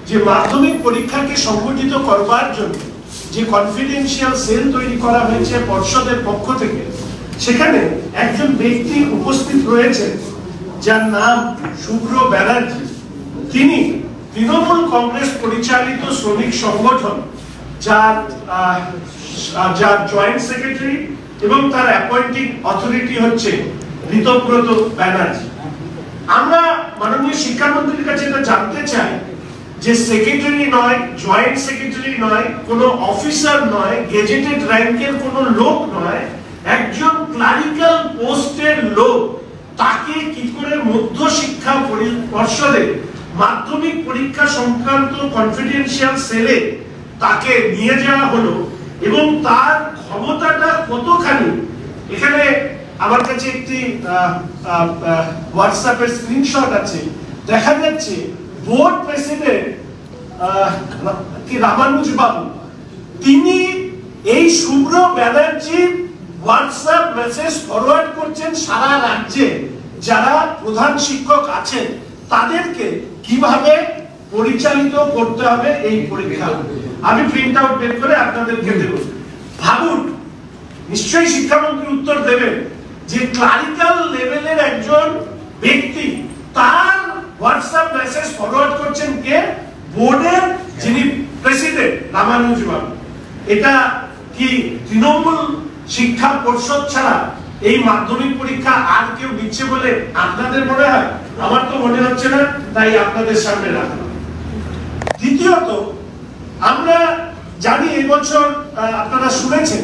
যে মাধ্যমিক পরীক্ষাকে সংগঠিত করবার জন্য যে কনফিডেন্সিয়াল সেল তৈরি করা হয়েছে পর্ষদের পক্ষ থেকে, সেখানে একজন ব্যক্তি উপস্থিত রয়েছেন যার নাম শুভ্র ব্যানার্জি। তিনি তৃণমূল কংগ্রেস পরিচালিত শ্রমিক সংগঠন যার জয়েন্ট সেক্রেটারি এবং তার অ্যাপয়েন্টিং অথরিটি হচ্ছে ঋতব্রত ব্যানার্জি। আমরা মাননীয় শিক্ষামন্ত্রীর কাছে এটা জানতে চাই যে সেক্রেটারি নয়, জয়েন্ট সেক্রেটারি নয়, কোনো অফিসার নয়, গেজেটেড র্যাঙ্কের কোনো লোক নয়, একজন ক্লারিক্যাল পোস্টের লোক, তাকে কি করে মধ্য শিক্ষা পর্ষদে মাধ্যমিক পরীক্ষা সংক্রান্ত কনফিডেন্সিয়াল সেলে তাকে নিয়ে যাওয়া হলো এবং তার ক্ষমতাটা কতখানি। এখানে আমার কাছে একটি হোয়াটসঅ্যাপের স্ক্রিনশট আছে, দেখা যাচ্ছে বোর্ড প্রেসিডেন্ট রামানুজ বাবু, তিনি এই শুভ্র ব্যানার্জির হোয়াটসঅ্যাপ মেসেজ ফরওয়ার্ড করছেন সারা রাজ্যে যারা প্রধান শিক্ষক আছেন তাদেরকে কিভাবে পরিচালিত করতে হবে এই পরীক্ষা। আমি প্রিন্ট আউট বের করে আপনাদেরকে দেব। ভাবুন, নিশ্চয়ই শিক্ষামন্ত্রী উত্তর দেবেন যে ক্লারিক্যাল লেভেলের একজন ব্যক্তি তার হোয়াটসঅ্যাপ মেসেজ ফরওয়ার্ড করছেন কে? বোর্ডের যিনি প্রেসিডেন্ট রামানুজ বাবু। এটা কি তৃণমূল শিক্ষা পর্ষদ ছাড়া এই মাধ্যমিক পরীক্ষা আর কেউ দিচ্ছে বলে আপনাদের মনে হয়? আমার তো মনে হচ্ছে না, তাই আপনাদের সামনে রাখলাম। দ্বিতীয়ত, আমরা জানি এই বছর আপনারা শুনেছেন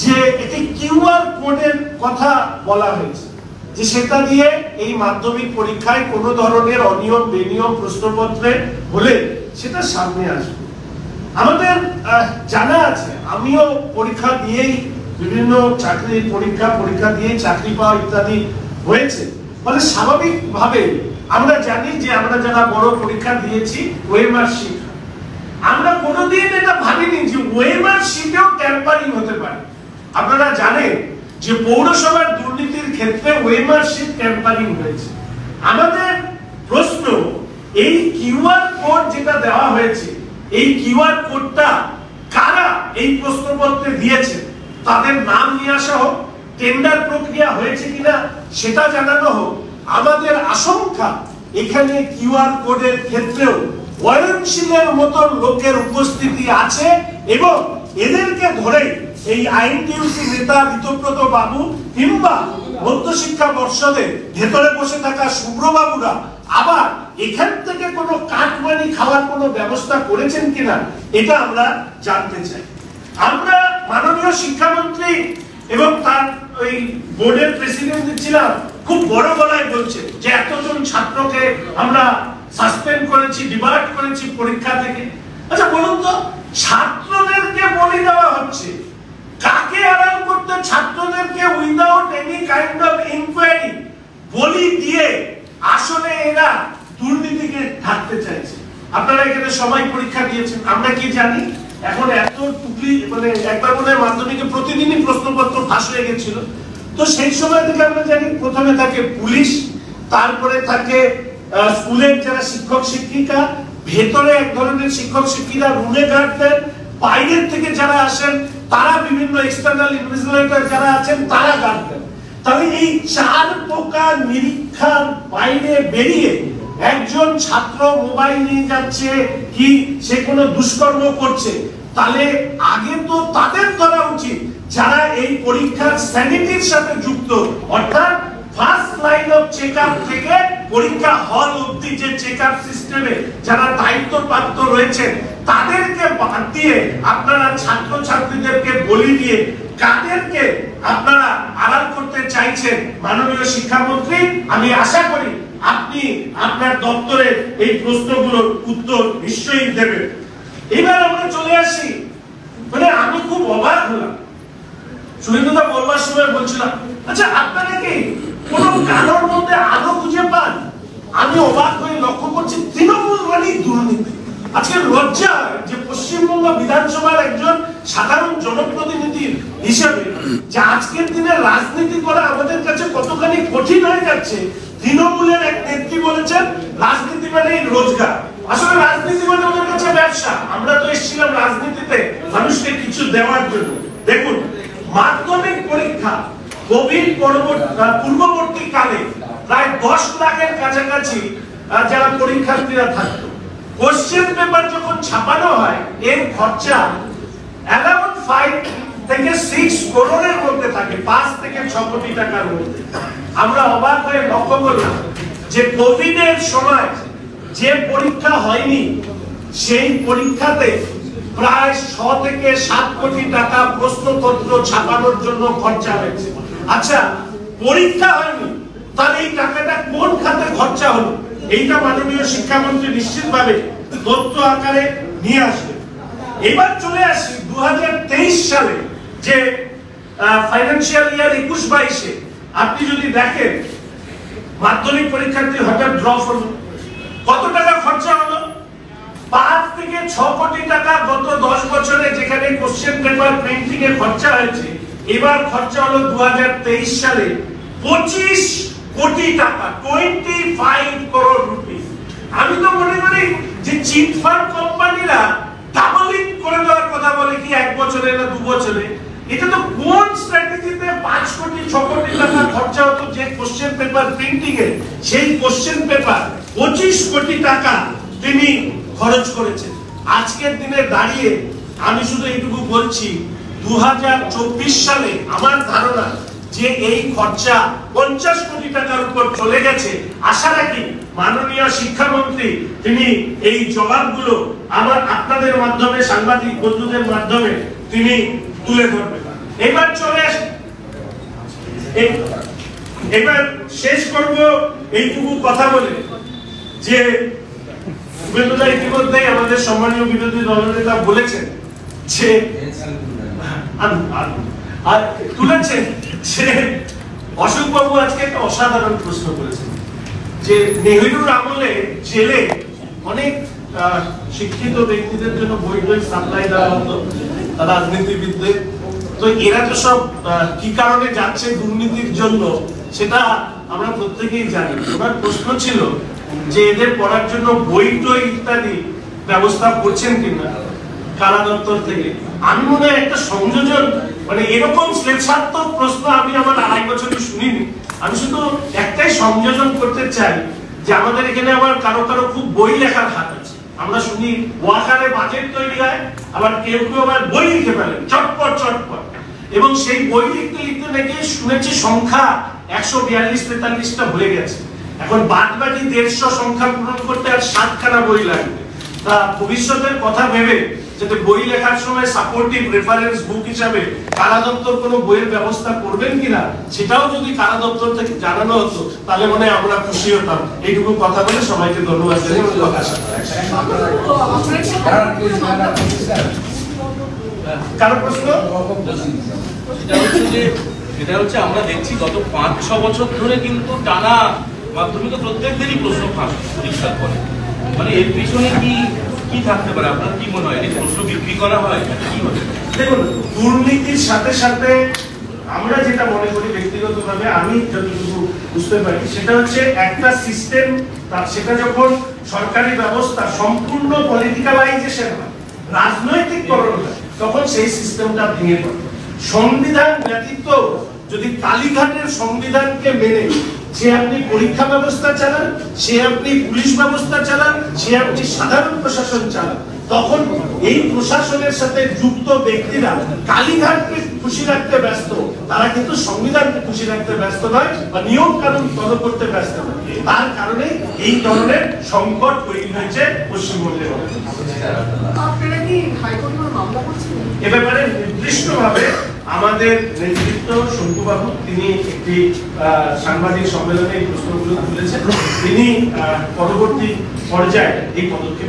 যে একটি কিউআর কোডের কথা বলা হয়েছে, যে সেটা দিয়ে এই মাধ্যমিক পরীক্ষায় কোনো ধরনের অনিয়ম বেনিয়ম প্রশ্নপত্রে হলে সেটা সামনে আসবে। আমাদের জানা আছে, আমিও পরীক্ষা দিয়েই বিভিন্ন চাকরির পরীক্ষা দিয়ে চাকরি পাওয়া ইত্যাদি হয়েছে, ফলে স্বাভাবিকভাবে আমরা জানি যে আমরা যারা বড় পরীক্ষা দিয়েছি ওএমআর শিট, আমরা কোনোদিন এটা ভাবিনি যে ওএমআর শিটেও ট্যাম্পারিং হতে পারে। আপনারা জানেন যে পৌরসভার দুর্নীতির ক্ষেত্রে ওএমআর শিট ট্যাম্পারিং হয়েছে। আমাদের প্রশ্ন, এই কিউআর কোড যেটা দেওয়া হয়েছে, এই কিউআর কোডটা কারা এই প্রশ্নপত্রে দিয়েছে তাদের নাম নিয়ে আসা হোক, টেন্ডার প্রক্রিয়া হয়েছে কিনা সেটা জানানো হোক। আমাদের আশঙ্কা এখানে কিউআর কোডের ক্ষেত্রেও ওয়ারেন্সিলের মতো লোকের উপস্থিতি আছে এবং এদেরকে ধরে এই আইনটিউসি নেতা ঋতব্রত বাবু কিংবা মধ্যশিক্ষা পর্ষদে ভেতরে বসে থাকা শুভ্র বাবুরা আবার এখান থেকে কোনো কাটমানি খাওয়ার কোনো ব্যবস্থা করেছেন কিনা এটা আমরা জানতে চাই। আমরা মাননীয় শিক্ষামন্ত্রী এবং তার ওই বোর্ডের প্রেসিডেন্ট ছিলাম খুব বড় গলায় বলছে যে এতজন ছাত্রকে আমরা সাসপেন্ড করেছি, ডিবার্ট করেছি পরীক্ষা থেকে। আচ্ছা বলুন তো, ছাত্রদেরকে বলি দেওয়া হচ্ছে, কাকে আড়াল করতে? ছাত্রদেরকে without any kind of inquiry বলি দিয়ে আসলে এরা দুর্নীতিকে ঢাকতে চাইছে। আপনারা এখানে সবাই পরীক্ষা দিয়েছেন, আমরা কি জানি এখন এত টুকলি মানে একবার মনে হয় মাধ্যমিকে প্রতিদিনই প্রশ্নপত্র ফাঁস হয়ে গেছিল। তো সেই সময় থেকে আমরা জানি প্রথমে থাকে পুলিশ, তারপরে থাকে স্কুলের যারা শিক্ষক শিক্ষিকা, ভেতরে এক ধরনের শিক্ষক শিক্ষিকা রুমে গার্ড দেন, বাইরের থেকে যারা আসেন তারা বিভিন্ন এক্সটার্নাল ইনভিজিলেটর যারা আছেন তারা গার্ড দেন। তাহলে এই চার পোকা নিরীক্ষার বাইরে বেরিয়ে একজন ছাত্র মোবাইল নিয়ে যাচ্ছে কি সে কোনো দুষ্কর্ম করছে, তাহলে আগে তো তাদের ধরা উচিত যারা এই পরীক্ষার স্যানিটির সাথে যুক্ত, অর্থাৎ ফার্স্ট লাইন অফ চেকআপ থেকে পরীক্ষা হল অবধি যে চেকআপ সিস্টেমে যারা দায়িত্বপ্রাপ্ত রয়েছেন তাদেরকে বাদ দিয়ে আপনারা ছাত্র ছাত্রীদেরকে বলি দিয়ে কাদেরকে আপনারা আড়াল করতে চাইছেন? মাননীয় শিক্ষামন্ত্রী, আমি আশা করি আপনি আপনার দপ্তরের এই প্রশ্নগুলোর উত্তর নিশ্চয়ই দেবেন। এবার আমরা চলে আসি, মানে আমি খুব অবাক হলাম সুরেন্দ্রদা বলবার সময় বলছিলাম, আচ্ছা আপনারা কি কোন কারোর মধ্যে আলো খুঁজে পান? আমি অবাক হয়ে লক্ষ্য করছি তৃণমূল মানেই দুর্নীতি। আজকে লজ্জা যে পশ্চিমবঙ্গ বিধানসভার একজন সাধারণ জনপ্রতিনিধি হিসেবে যে আজকের দিনে রাজনীতি করা আমাদের কাছে কতখানি কঠিন হয়ে যাচ্ছে। তৃণমূলের এক নেত্রী বলেছেন রাজনীতি মানে রোজগার, আসলে রাজনীতি মানে ওদের কাছে ব্যবসা। আমরা তো এসেছিলাম রাজনীতিতে মানুষকে কিছু দেওয়ার জন্য। দেখুন, মাধ্যমিক পরীক্ষা কোভিড পূর্ববর্তী কালে প্রায় 10 লাখের কাছাকাছি যারা পরীক্ষার্থীরা থাকতো। কোশ্চেন পেপার যখন ছাপানো হয় এর খরচা অ্যারাউন্ড 5 থেকে 6 করোড়ের মধ্যে থাকে, 5 থেকে 6 কোটি টাকার মধ্যে। আমরা অবাক হয়ে লক্ষ্য করলাম যে কোভিডের সময় যে পরীক্ষা হয়নি সেই পরীক্ষাতে প্রায় 6 থেকে 7 কোটি টাকা প্রশ্নপত্র ছাপানোর জন্য খরচা হয়েছে। আচ্ছা, পরীক্ষা হয়নি, তাহলে এই টাকাটা কোন খাতে খরচা হলো? এইটা মাননীয় শিক্ষামন্ত্রী নিশ্চিতভাবে তথ্য আকারে নিয়ে আসবে। এবার চলে আসি 2023 সালে যে ফাইন্যান্সিয়াল ইয়ার 21-22-এ আপনি যদি দেখেন মাধ্যমিক পরীক্ষার্থী হঠাৎ ড্রপ হলো, কত টাকা খরচা হলো? 5 থেকে 6 কোটি টাকা গত 10 বছরে যেখানে কোশ্চেন পেপার প্রিন্টিং এ খরচা হয়েছে, এবার খরচা হলো 2023 সালে 25 কোটি টাকা, 25 করোড় রুপি। আমি তো মনে করি যে চিট ফান্ড কোম্পানিরা ডাবলিং করে দেওয়ার কথা বলে কি 1 বছরে না 2 বছরে। এটা তো কোন স্ট্র্যাটেজিতে 5 কোটি 6 কোটি টাকা খরচা হতো যে কোশ্চেন পেপার প্রিন্টিং এ, সেই কোশ্চেন পেপার 25 কোটি টাকা তিনি খরচ করেছেন। আজকের দিনে দাঁড়িয়ে আমি শুধু এইটুকু বলছি 2024 সালে আমার ধারণা যে এই খরচা 50 কোটি টাকার উপর চলে গেছে। আশা রাখি মাননীয় শিক্ষামন্ত্রী তিনি এই জবাবগুলো আপনাদের মাধ্যমে, সাংবাদিক বন্ধুদের মাধ্যমে তিনি তুলে ধরবেন। এবার চলে আসি, এবার শেষ করব এইটুকু কথা বলে যে শুভেন্দুদা ইতিমধ্যেই আমাদের সম্মানীয় বিরোধী দলনেতা বলেছেন যে আর তুলেছেন যে অশোক বাবু আজকে একটা অসাধারণ প্রশ্ন করেছেন যে নেহেরুর আমলে জেলে অনেক শিক্ষিত ব্যক্তিদের জন্য বই টই সাপ্লাই দেওয়া হতো রাজনীতিবিদদের, তো এরা তো সব কি কারণে যাচ্ছে দুর্নীতির জন্য সেটা আমরা প্রত্যেকেই জানি। ওনার প্রশ্ন ছিল যে এদের পড়ার জন্য বই টই ইত্যাদি ব্যবস্থা করছেন কিনা কারা দপ্তর থেকে। আমি মনে হয় একটা সংযোজন, মানে এরকম শ্লেষাত্মক প্রশ্ন আমি আমার 2.5 বছরে শুনিনি। আমি শুধু একটাই সংযোজন করতে চাই যে আমাদের এখানে আবার কারো কারো খুব বই লেখার হাত আছে। আমরা শুনি ওয়াকারে বাজেট তৈরি হয়, আবার কেউ কেউ আবার বই লিখে ফেলেন চটপট চটপট, এবং সেই বই লিখতে লিখতে নাকি শুনেছি সংখ্যা 142-43টা হয়ে গেছে। এখন বাদ বাকি 150 সংখ্যা পূরণ করতে আর 7খানা বই লাগবে। তা ভবিষ্যতের কথা ভেবে যাতে বই লেখার সময় সাপোর্টিভ রেফারেন্স বুক হিসাবে কারা দপ্তর কোনো বইয়ের ব্যবস্থা করবেন কিনা সেটাও যদি কারা দপ্তর থেকে জানানো হতো তাহলে মনে হয় আমরা খুশি হতাম। এইটুকু কথা বলে সবাইকে ধন্যবাদ জানিয়ে কথা শেষ। কারো প্রশ্ন? সেটা হচ্ছে আমরা দেখছি গত 5-6 বছর ধরে কিন্তু টানা মাধ্যমিক প্রত্যেক দিনই প্রশ্ন ফাঁস পরীক্ষার পরে, মানে এর পিছনে কি থাকতে পারে? আপনার কি মনে হয়? এই প্রশ্ন বিক্রি করা হয় কি হবে? দেখুন, দুর্নীতির সাথে সাথে আমরা যেটা মনে করি ব্যক্তিগতভাবে, আমি যতটুকু বুঝতে পারি সেটা হচ্ছে একটা সিস্টেম সেটা যখন সরকারি ব্যবস্থা সম্পূর্ণ পলিটিক্যালাইজেশন হয়, রাজনৈতিককরণ হয়, তখন সেই সিস্টেমটা ভেঙে পড়ে। সংবিধান ব্যতীত যদি কালীঘাটের সংবিধানকে মেনে সে আপনি পরীক্ষা ব্যবস্থা চালান, সে আপনি পুলিশ ব্যবস্থা চালান, সে আপনি সাধারণ প্রশাসন চালান, তখন এই প্রশাসনের সাথে যুক্ত ব্যক্তিরা কালীঘাটকে খুশি রাখতে ব্যস্ত, তারা কিন্তু সংবিধানকে খুশি রাখতে ব্যস্ত নয় বা নিয়ম কানুন ফলো করতে ব্যস্ত নয়। তার কারণে এই ধরনের সংকট তৈরি হয়েছে পশ্চিমবঙ্গের। এ ব্যাপারে নির্দিষ্টভাবে আমাদের নেতৃত্ব শঙ্কুবাবু, তিনি একটি সাংবাদিক সম্মেলনে এই প্রশ্নগুলো তুলেছেন, তিনি পরবর্তী পর্যায়ে এই পদক্ষেপ